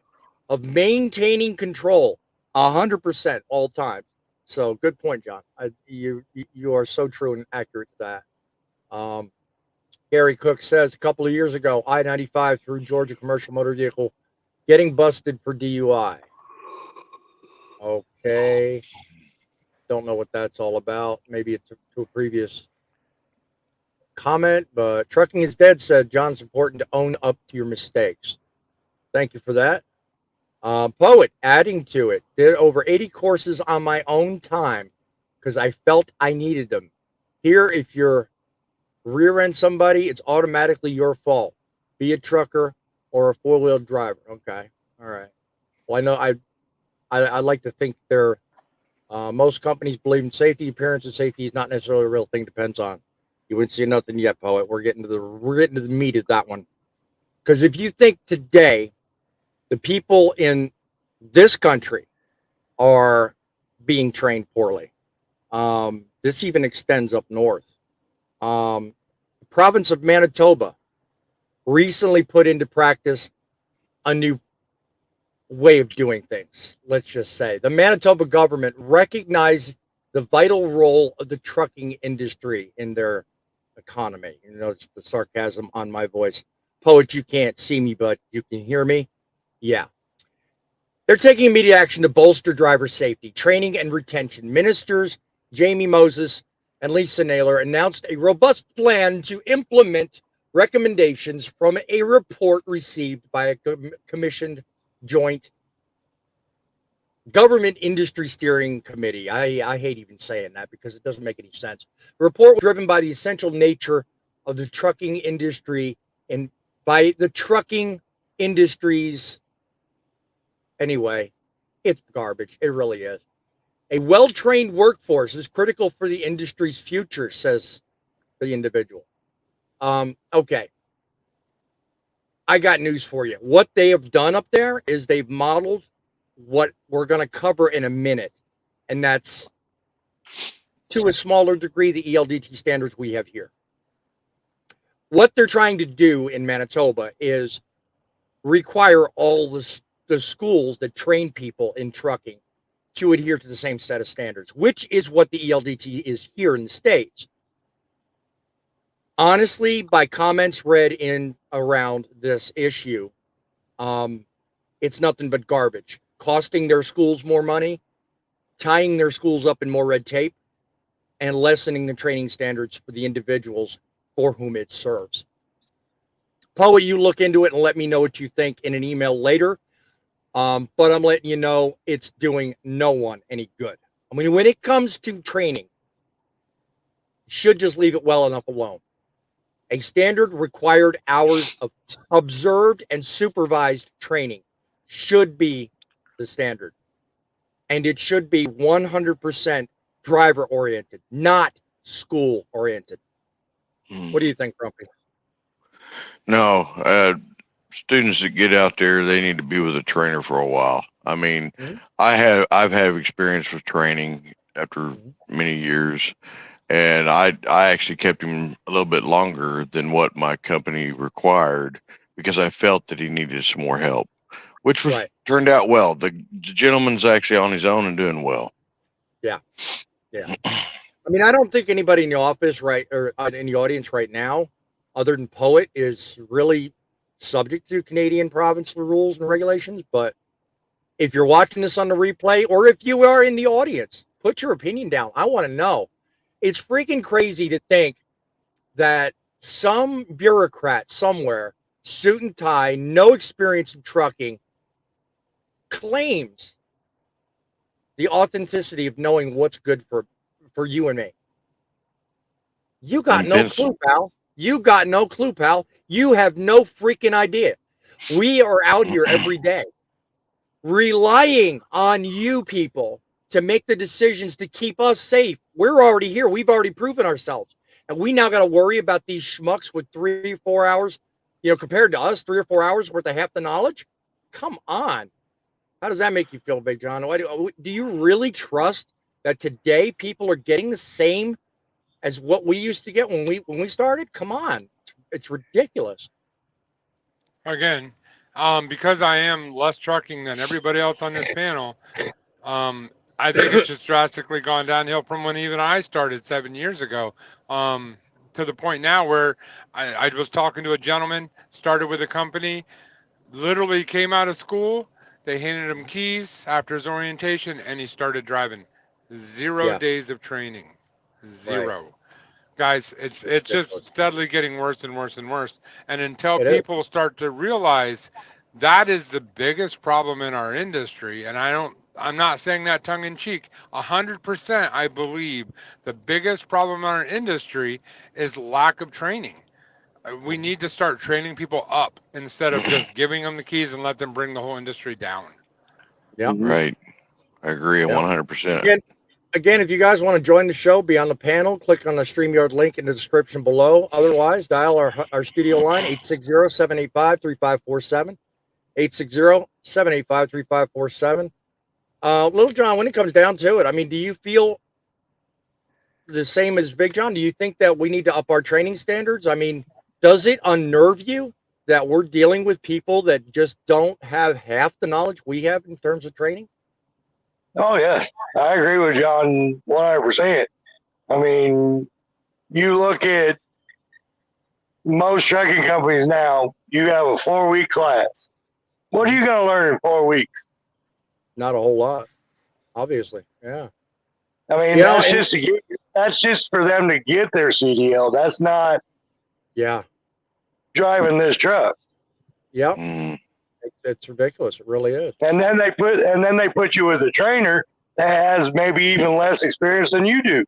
of maintaining control 100% all time. So good point, John. You are so true and accurate to that. Gary Cook says a couple of years ago, I-95 through Georgia commercial motor vehicle getting busted for DUI. Okay. Don't know what that's all about. Maybe it's to a previous comment, but Trucking is Dead said, John's important to own up to your mistakes. Thank you for that. Poet, adding to it, did over 80 courses on my own time because I felt I needed them. Here, if you're rear end somebody, it's automatically your fault. Be a trucker or a four-wheel driver. Okay, all right. Well, I know I like to think most companies believe in safety. Appearance of safety is not necessarily a real thing. Depends on. You wouldn't see nothing yet, Poet. We're getting to the meat of that one. Because if you think today, the people in this country are being trained poorly. This even extends up north. The province of Manitoba recently put into practice a new way of doing things. Let's just say the Manitoba government recognized the vital role of the trucking industry in their economy. You notice the sarcasm on my voice. Poet, you can't see me, but you can hear me. Yeah. They're taking immediate action to bolster driver safety, training, and retention. Ministers Jamie Moses and Lisa Naylor announced a robust plan to implement recommendations from a report received by a commissioned joint government industry steering committee. I hate even saying that because it doesn't make any sense. The report was driven by the essential nature of the trucking industry and by the trucking industries. Anyway, it's garbage. It really is. A well-trained workforce is critical for the industry's future, says the individual. Okay. I got news for you. What they have done up there is they've modeled what we're going to cover in a minute. And that's to a smaller degree the ELDT standards we have here. What they're trying to do in Manitoba is require all the schools that train people in trucking to adhere to the same set of standards, which is what the ELDT is here in the States. Honestly, by comments read in around this issue, it's nothing but garbage, costing their schools more money, tying their schools up in more red tape, and lessening the training standards for the individuals for whom it serves. Poet, you look into it and let me know what you think in an email later. But I'm letting you know it's doing no one any good. I mean, when it comes to training, you should just leave it well enough alone. A standard required hours of observed and supervised training should be the standard. And it should be 100% driver oriented, not school oriented. What do you think, Grumpy? No, students that get out there, they need to be with a trainer for a while. I mean, I've had experience with training after many years, and I actually kept him a little bit longer than what my company required because I felt that he needed some more help, which was turned out well. The gentleman's actually on his own and doing well. Yeah. I mean, I don't think anybody in the office or in the audience right now, other than Poet, is really subject to Canadian provincial rules and regulations. But if you're watching this on the replay, or if you are in the audience, put your opinion down. I want to know. It's freaking crazy to think that some bureaucrat somewhere, suit and tie, no experience in trucking, claims the authenticity of knowing what's good for you and me. You got no clue, pal. You got no clue, pal. You have no freaking idea. We are out here every day relying on you people to make the decisions to keep us safe. We're already here. We've already proven ourselves. And we now got to worry about these schmucks with 3 or 4 hours, compared to us, 3 or 4 hours worth of half the knowledge. Come on. How does that make you feel, Big John? Do you really trust that today people are getting the same as what we used to get when we started? Come on. It's ridiculous. Again, because I am less trucking than everybody else on this panel, I think it's just drastically gone downhill from when even I started 7 years ago, to the point now where I was talking to a gentleman, started with a company, literally came out of school. They handed him keys after his orientation, and he started driving. 0 days of training. 0. Right. Guys, it's just steadily getting worse and worse and worse. And until people start to realize that is the biggest problem in our industry, and I'm not saying that tongue in cheek, 100% I believe the biggest problem in our industry is lack of training. We need to start training people up instead of just giving them the keys and let them bring the whole industry down. Yeah. Right. I agree 100%. Again, if you guys want to join the show, be on the panel, click on the StreamYard link in the description below. Otherwise, dial our studio line, 860-785-3547. 860-785-3547. Little John, when it comes down to it, I mean, do you feel the same as Big John? Do you think that we need to up our training standards? I mean, does it unnerve you that we're dealing with people that just don't have half the knowledge we have in terms of training? Oh, yeah. I agree with John 100%. I mean, you look at most trucking companies now, you have a 4-week class. What are you going to learn in 4 weeks? Not a whole lot, obviously. Yeah. I mean, that's just for them to get their CDL. That's not. Yeah. driving this truck. Yep. Mm. It's ridiculous. It really is. And then they put you with a trainer that has maybe even less experience than you do.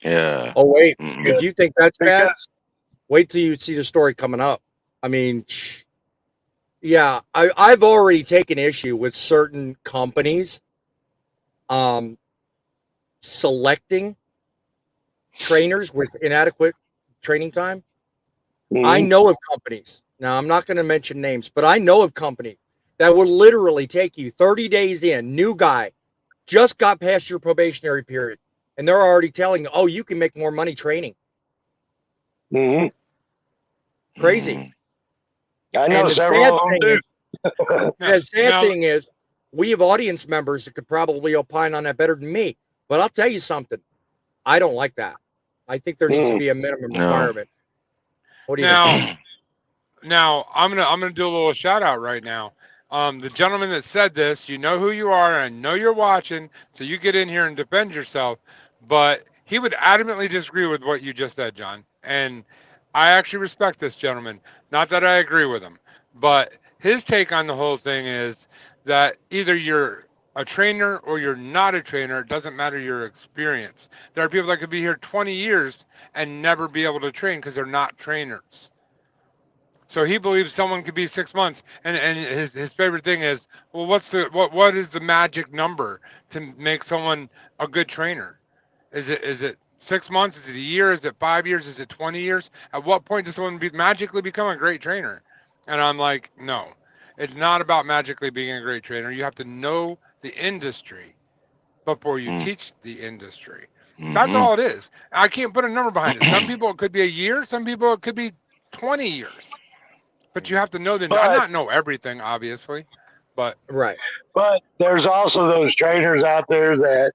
Yeah. Oh, wait. Mm-mm. If you think that's bad, Because wait till you see the story coming up. I mean, yeah, I've already taken issue with certain companies selecting trainers with inadequate training time. I know of companies. Now, I'm not going to mention names, but I know of companies that will literally take you 30 days in, new guy, just got past your probationary period, and they're already telling you, oh, you can make more money training. Mhm. Crazy. Mm. I know And the several sad of them thing do. is, the sad thing is, we have audience members that could probably opine on that better than me. But I'll tell you something. I don't like that. I think there needs to be a minimum No. requirement. What do you think? Now I'm gonna do a little shout out right now. The gentleman that said this, you know who you are, and I know you're watching, so you get in here and defend yourself. But he would adamantly disagree with what you just said, John. And I actually respect this gentleman. Not that I agree with him, but his take on the whole thing is that either you're a trainer or you're not a trainer. It doesn't matter your experience. There are people that could be here 20 years and never be able to train because they're not trainers. So he believes someone could be 6 months, and his favorite thing is, well, what is the magic number to make someone a good trainer? Is it 6 months? Is it a year? Is it 5 years? Is it 20 years? At what point does someone magically become a great trainer? And I'm like, no, it's not about magically being a great trainer. You have to know the industry before you teach the industry. That's all it is. I can't put a number behind it. Some people it could be a year. Some people it could be 20 years. But you have to know I not know everything, obviously, but Right. But there's also those trainers out there that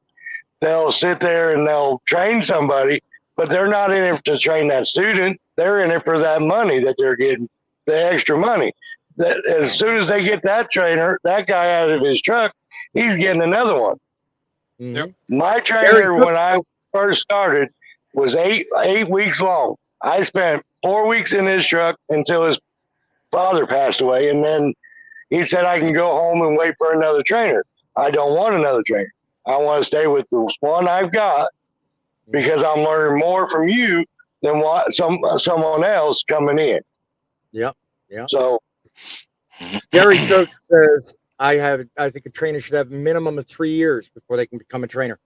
they'll sit there and they'll train somebody, but they're not in it to train that student. They're in it for that money that they're getting, the extra money. That as soon as they get that trainer, that guy out of his truck, he's getting another one. Mhm. My trainer when I first started was eight weeks long. I spent 4 weeks in his truck until his father passed away, and then he said I can go home and wait for another trainer. I don't want another trainer. I want to stay with the one I've got because I'm learning more from you than what someone else coming in. Yep. Yeah. So Gary Cook says I think a trainer should have a minimum of 3 years before they can become a trainer.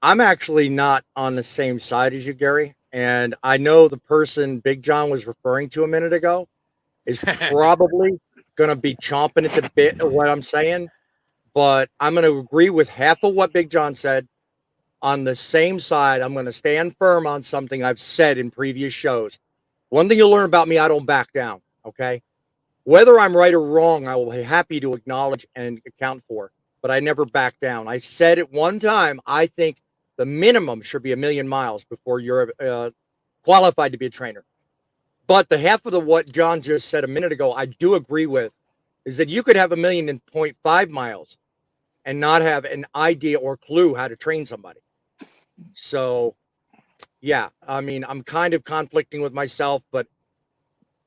I'm actually not on the same side as you, Gary, and I know the person Big John was referring to a minute ago is probably going to be chomping at the bit of what I'm saying, but I'm going to agree with half of what Big John said. On the same side, I'm going to stand firm on something I've said in previous shows. One thing you'll learn about me, I don't back down, okay? Whether I'm right or wrong, I will be happy to acknowledge and account for, but I never back down. I said at one time, I think the minimum should be 1,000,000 miles before you're qualified to be a trainer. But the half of what John just said a minute ago, I do agree with, is that you could have 1,000,000.5 miles and not have an idea or clue how to train somebody. So, yeah, I mean, I'm kind of conflicting with myself, but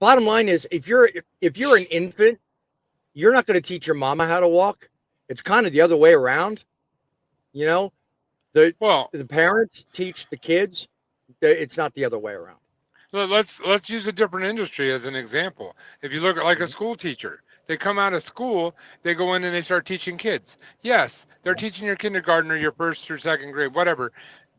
bottom line is, if you're an infant, you're not going to teach your mama how to walk. It's kind of the other way around, you know. The parents teach the kids. It's not the other way around. let's use a different industry as an example. If you look at like a school teacher, they come out of school, they go in and they start teaching kids. Yes, they're teaching your kindergarten or your first or second grade, whatever.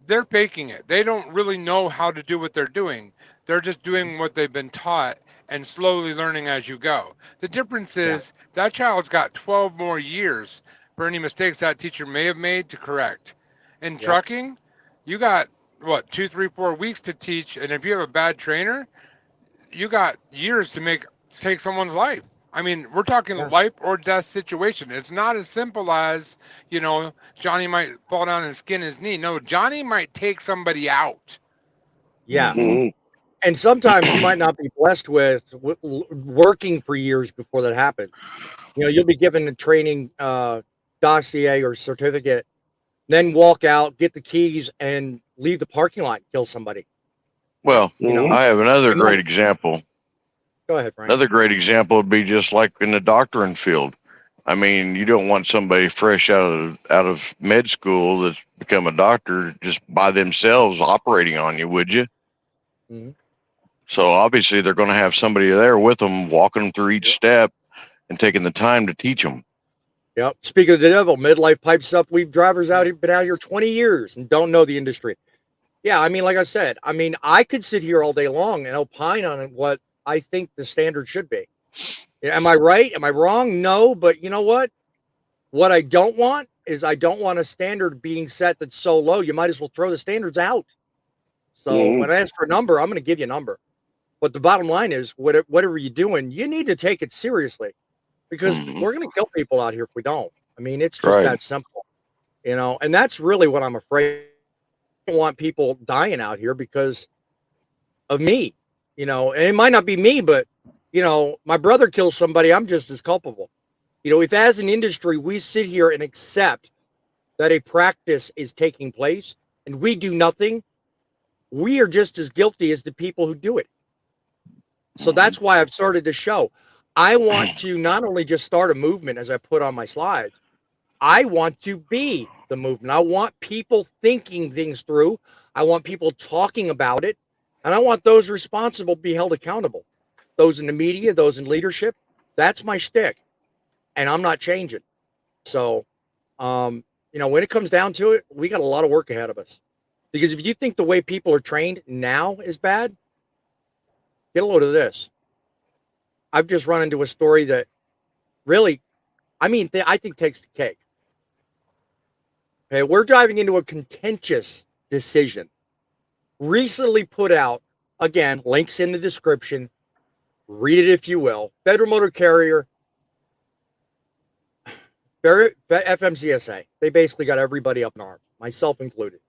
They're faking it. They don't really know how to do what they're doing. They're just doing what they've been taught and slowly learning as you go. The difference is that child's got 12 more years for any mistakes that teacher may have made to correct. In trucking, you got what, 2, 3, 4 weeks to teach, and if you have a bad trainer, you got years to take someone's life. I mean, we're talking life or death situation. It's not as simple as, Johnny might fall down and skin his knee. No, Johnny might take somebody out. Yeah. And sometimes you might not be blessed with working for years before that happens. You'll be given a training dossier or certificate, then walk out, get the keys, and leave the parking lot, kill somebody. Well, I have another great example. Go ahead, Frank. Another great example would be just like in the doctoring field. I mean, you don't want somebody fresh out of med school that's become a doctor just by themselves operating on you, would you? Mhm. So obviously they're going to have somebody there with them, walking them through each step and taking the time to teach them. Yep. Speaking of the devil, midlife pipes up. We've drivers out here, been out here 20 years and don't know the industry. Yeah, I mean, like I said, I mean, I could sit here all day long and opine on what I think the standard should be. Am I right? Am I wrong? No, but you know what? What I don't want is I don't want a standard being set that's so low. You might as well throw the standards out. So when I ask for a number, I'm going to give you a number. But the bottom line is, whatever you're doing, you need to take it seriously, because we're going to kill people out here if we don't. I mean, it's just that simple, you know. And that's really what I'm afraid. I don't want people dying out here because of me, you know. And it might not be me, but you know, my brother kills somebody, I'm just as culpable. You know, if as an industry we sit here and accept that a practice is taking place and we do nothing, we are just as guilty as the people who do it. So that's why I've started this show. I want to not only just start a movement, as I put on my slides, I want to be the movement. I want people thinking things through. I want people talking about it. And I want those responsible to be held accountable. Those in the media, those in leadership. That's my shtick. And I'm not changing. So, you know, when it comes down to it, we got a lot of work ahead of us. Because if you think the way people are trained now is bad, get a load of this. I've just run into a story that really, I mean, I think takes the cake. Okay, we're diving into a contentious decision recently put out. Again, links in the description. Read it if you will. Federal Motor Carrier, FMCSA. They basically got everybody up in arms, myself included.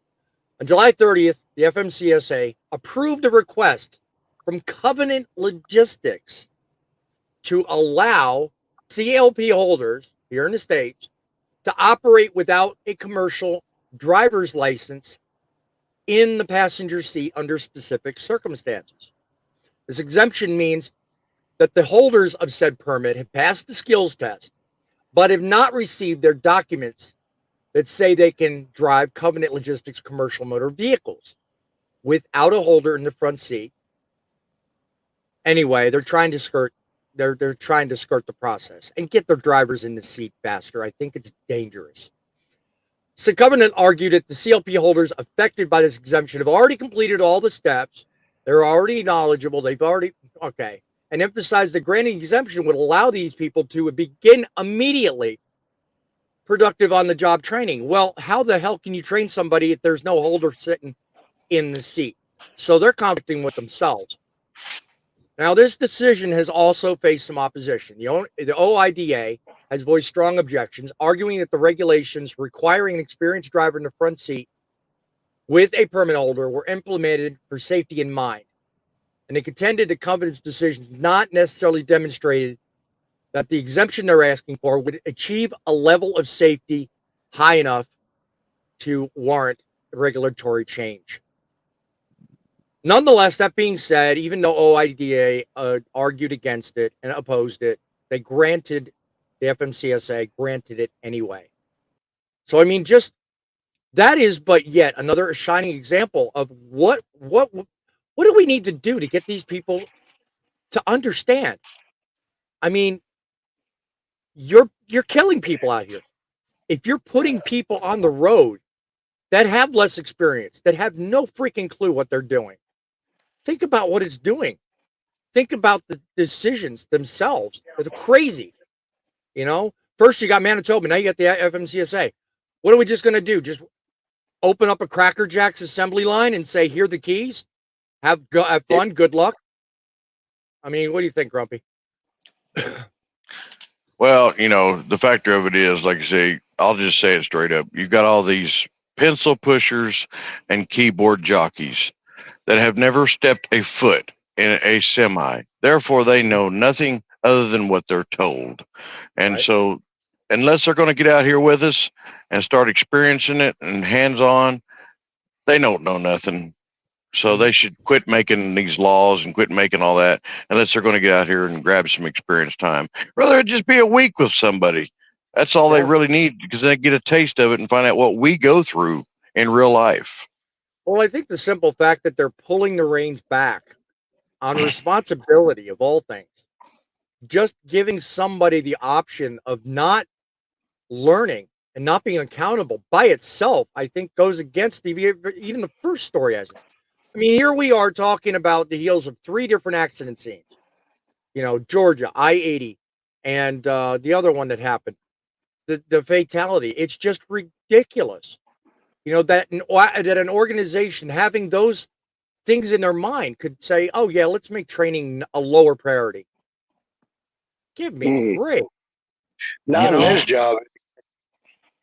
On July 30th, the FMCSA approved a request from Covenant Logistics to allow CLP holders here in the States to operate without a commercial driver's license in the passenger seat under specific circumstances. This exemption means that the holders of said permit have passed the skills test, but have not received their documents that say they can drive Covenant Logistics commercial motor vehicles without a holder in the front seat. Anyway, they're trying to skirt the process and get their drivers in the seat faster. I think it's dangerous. So Covenant argued that the CLP holders affected by this exemption have already completed all the steps. They're already knowledgeable. And emphasized the granting exemption would allow these people to begin immediately productive on-the-job training. Well, how the hell can you train somebody if there's no holder sitting in the seat? So they're conflicting with themselves. Now, this decision has also faced some opposition. The OIDA has voiced strong objections, arguing that the regulations requiring an experienced driver in the front seat with a permit holder were implemented for safety in mind. And they contended that Covenant's decisions not necessarily demonstrated that the exemption they're asking for would achieve a level of safety high enough to warrant regulatory change. Nonetheless, that being said, even though OIDA argued against it and opposed it, the FMCSA granted it anyway. So, I mean, just that is but yet another shining example of what do we need to do to get these people to understand? I mean, you're killing people out here. If you're putting people on the road that have less experience, that have no freaking clue what they're doing, think about what it's doing. Think about the decisions themselves. They're crazy. You know, first you got Manitoba, now you got the FMCSA. What are we just going to do? Just open up a Cracker Jacks assembly line and say, here are the keys? Have fun. Good luck. I mean, what do you think, Grumpy? Well, you know, the factor of it is, like I say, I'll just say it straight up. You've got all these pencil pushers and keyboard jockeys that have never stepped a foot in a semi. Therefore, they know nothing other than what they're told. And so, unless they're going to get out here with us and start experiencing it and hands-on, they don't know nothing. So they should quit making these laws and quit making all that unless they're going to get out here and grab some experience time. Rather just be a week with somebody. That's all they Yeah. really need, because they get a taste of it and find out what we go through in real life. Well, I think the simple fact that they're pulling the reins back on responsibility of all things, just giving somebody the option of not learning and not being accountable by itself, I think goes against even the first story has it. I mean, here we are talking about the heels of 3 different accident scenes. You know, Georgia, I-80, and the other one that happened, the fatality. It's just ridiculous. You know, that an organization having those things in their mind could say, "Oh yeah, let's make training a lower priority." Give me a break. Not You in know? his job.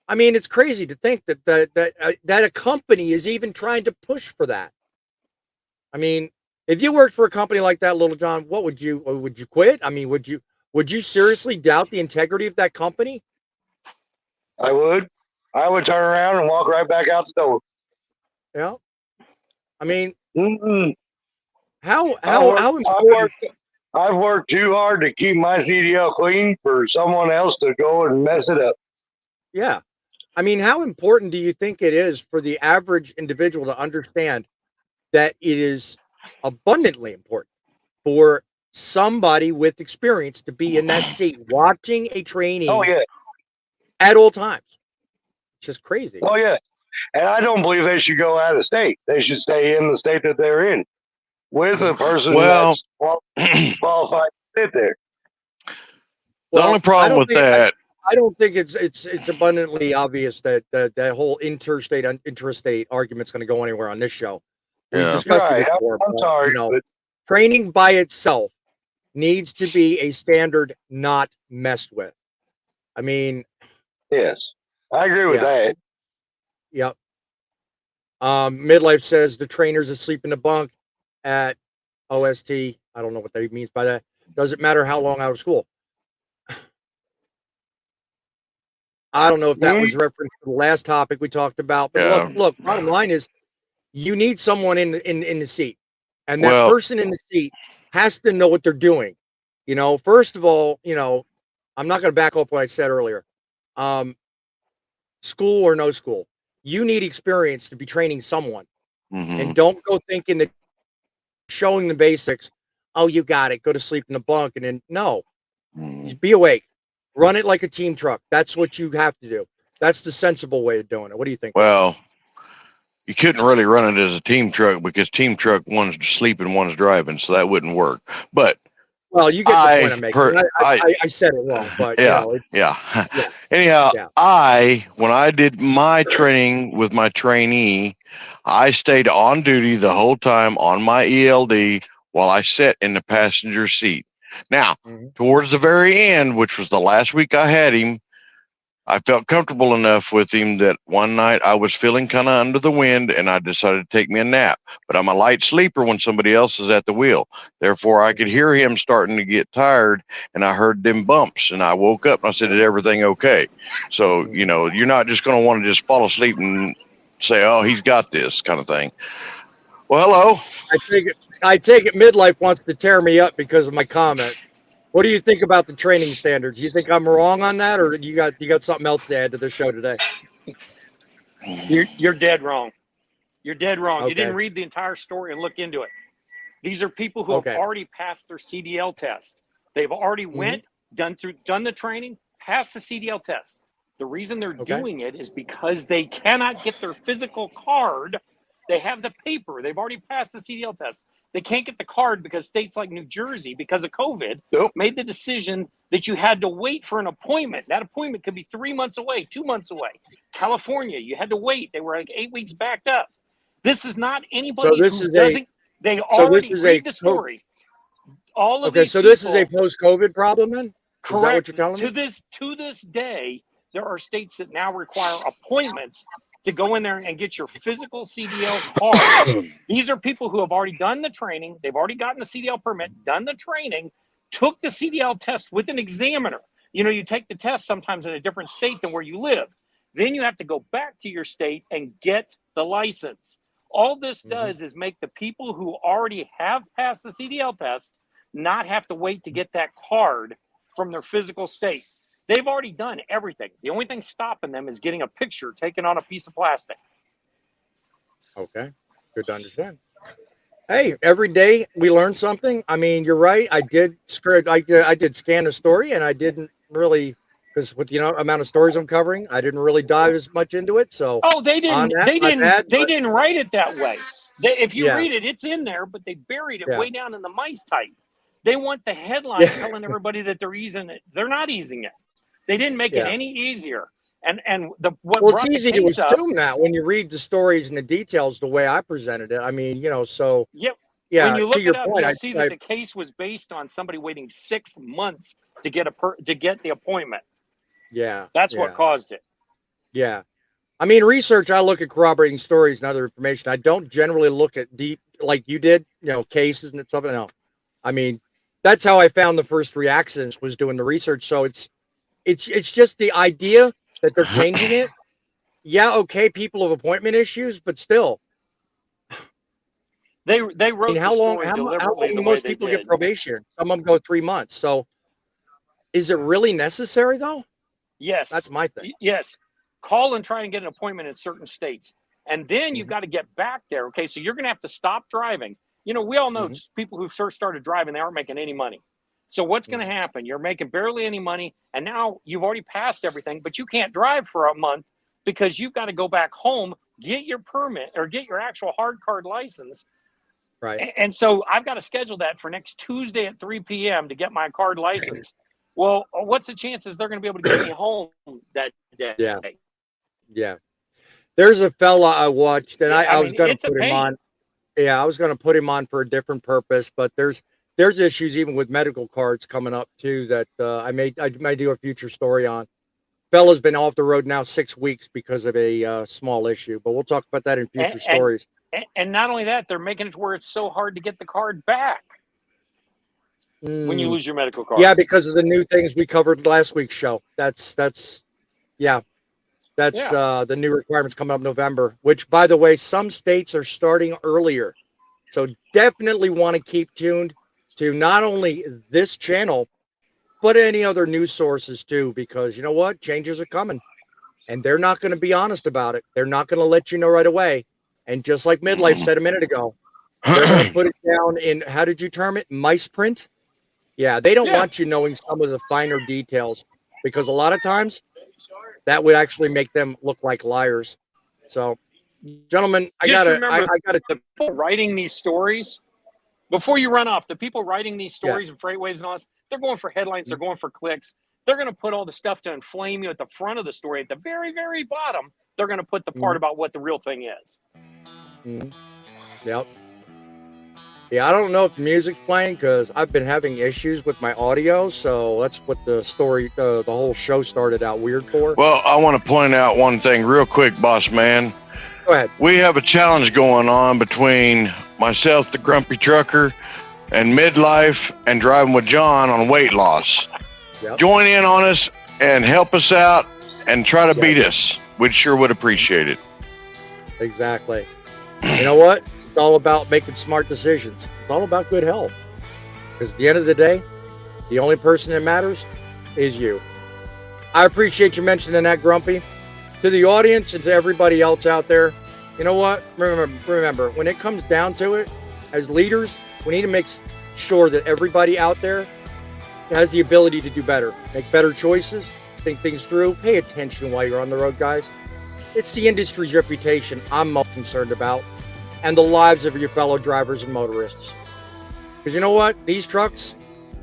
I mean, it's crazy to think that a company is even trying to push for that. I mean, if you worked for a company like that, Little John, what would you quit? I mean, would you seriously doubt the integrity of that company? I would turn around and walk right back out the door. Yeah. I mean, Mm-mm. how I've important? worked too hard to keep my CDL clean for someone else to go and mess it up. Yeah. I mean, how important do you think it is for the average individual to understand that it is abundantly important for somebody with experience to be in that seat watching a trainee Oh yeah. at all times? It's just crazy. Oh yeah. And I don't believe they should go out of state. They should stay in the state that they're in with a person Well, that's qualified to sit there. the only problem with that, I don't think it's abundantly obvious that that whole interstate intrastate argument's going to go anywhere on this show. We've yeah. discussed Right. it before. I'm sorry, You know, but training by itself needs to be a standard not messed with. I mean, yes, I agree with yeah, that. yep. Midlife says the trainer's asleep in the bunk at OST. I don't know what that means by that. Doesn't matter how long out of school. I don't know if that was reference to the last topic we talked about, but Yeah. look. Bottom line is, you need someone in the seat, and that Well, person in the seat has to know what they're doing. You know, first of all, you know, I'm not going to back up what I said earlier. School or no school, you need experience to be training someone, mhm. and don't go thinking that showing the basics. Oh, you got it. Go to sleep in the bunk, and then no, Mhm. be awake. Run it like a team truck. That's what you have to do. That's the sensible way of doing it. What do you think? Well, you couldn't really run it as a team truck, because team truck, one's sleeping, one's driving, so that wouldn't work. But Well, you get the point I'm making. I said it wrong, but yeah, you know, it's, yeah. yeah, Anyhow, yeah. when I did my training with my trainee, I stayed on duty the whole time on my ELD while I sat in the passenger seat. Now, Mhm. towards the very end, which was the last week I had him, I felt comfortable enough with him that one night I was feeling kind of under the wind and I decided to take me a nap. But I'm a light sleeper when somebody else is at the wheel. Therefore, I could hear him starting to get tired, and I heard them bumps, and I woke up and I said, "Is everything okay?" So, you know, you're not just going to want to just fall asleep and say, "Oh, he's got this," kind of thing. Well, hello. I take it midlife wants to tear me up because of my comment. What do you think about the training standards? You think I'm wrong on that, or you got something else to add to the show today? You're dead wrong. You're dead wrong. You Okay. didn't read the entire story and look into it. These are people who Okay. have already passed their CDL test. They've already went, done the training, passed the CDL test. The reason they're Okay. doing it is because they cannot get their physical card. They have the paper. They've already passed the CDL test. They can't get the card because states like New Jersey, because of COVID, made the decision that you had to wait for an appointment. That appointment could be 3 months away, 2 months away. California, you had to wait. They were like 8 weeks backed up. This is not anybody So this who is doesn't. They already read the story. All of okay. these So this is a people, post-COVID problem, then? correct. Is that what you're telling me? To this day, there are states that now require appointments to go in there and get your physical CDL card. These are people who have already done the training. They've already gotten the CDL permit, done the training, took the CDL test with an examiner. You know, you take the test sometimes in a different state than where you live. Then you have to go back to your state and get the license. All this does is make the people who already have passed the CDL test not have to wait to get that card from their physical state. They've already done everything. The only thing stopping them is getting a picture taken on a piece of plastic. Okay, good to understand. Hey, every day we learn something. I mean, you're right. I did scan the story, and I didn't really, because with the amount of stories I'm covering, I didn't really dive as much into it. So, oh, they didn't. They didn't write it that way. If you read it, it's in there, but they buried it way down in the mice type. They want the headline telling everybody that they're easing it. They're not easing it. They didn't make it any easier. Well, it's easy to assume that when you read the stories and the details the way I presented it. I mean, so yep. Yeah. When you look to your it up, point, you'll see that the case was based on somebody waiting 6 months to get the appointment. Yeah. That's what caused it. Yeah. I mean, research, I look at corroborating stories and other information. I don't generally look at deep like you did, cases and stuff. No. I mean, that's how I found the first 3 accidents, was doing the research. So it's just the idea that they're changing it. Yeah, okay, people have appointment issues, but still. They wrote how long deliberately do most people get probation? Some of them go 3 months. So is it really necessary though? Yes. That's my thing. Yes. Call and try and get an appointment in certain states. And then you've got to get back there. Okay, so you're going to have to stop driving. We all know people who first started driving, they aren't making any money. So what's going to happen? You're making barely any money, and now you've already passed everything, but you can't drive for a month because you've got to go back home, get your permit or get your actual hard card license. Right. And so I've got to schedule that for next Tuesday at 3 p.m. to get my card license. Well, what's the chances they're going to be able to get me home that day? Yeah. Yeah. There's a fella I watched, and I was going to put him on. Yeah, I was going to put him on for a different purpose, but there's issues even with medical cards coming up too that I may do a future story on. Fella's been off the road now 6 weeks because of a small issue, but we'll talk about that in future stories. And not only that, they're making it to where it's so hard to get the card back when you lose your medical card. Yeah, because of the new things we covered last week's show. That's the new requirements coming up November, which, by the way, some states are starting earlier. So definitely want to keep tuned to not only this channel, but any other news sources too, because you know what? Changes are coming, and they're not going to be honest about it. They're not going to let you know right away. And just like Midlife said a minute ago, they're going to put it down in, how did you term it? Mice print? Yeah, they don't want you knowing some of the finer details, because a lot of times that would actually make them look like liars. So, gentlemen, I gotta the people writing these stories. Before you run off, the people writing these stories and freight waves and all this, they're going for headlines, they're going for clicks. They're going to put all the stuff to inflame you at the front of the story. At the very, very bottom, they're going to put the part about what the real thing is. Yep. Yeah, I don't know if the music's playing because I've been having issues with my audio, so that's what the story, the whole show started out weird for. Well, I want to point out one thing real quick, boss man. Go ahead. We have a challenge going on between myself, the Grumpy Trucker, and Midlife and Driving with John on weight loss. Yep. Join in on us and help us out and try to beat us. We'd sure would appreciate it. Exactly. You know what? It's all about making smart decisions. It's all about good health. Because at the end of the day, the only person that matters is you. I appreciate you mentioning that, Grumpy. To the audience and to everybody else out there, you know what? Remember, when it comes down to it, as leaders, we need to make sure that everybody out there has the ability to do better, make better choices, think things through, pay attention while you're on the road, guys. It's the industry's reputation I'm most concerned about, and the lives of your fellow drivers and motorists. Because you know what? These trucks,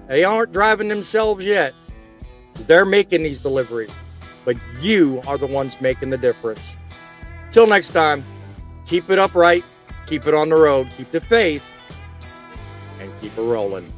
they aren't driving themselves yet. They're making these deliveries, but you are the ones making the difference. Till next time, keep it upright, keep it on the road, keep the faith, and keep it rolling.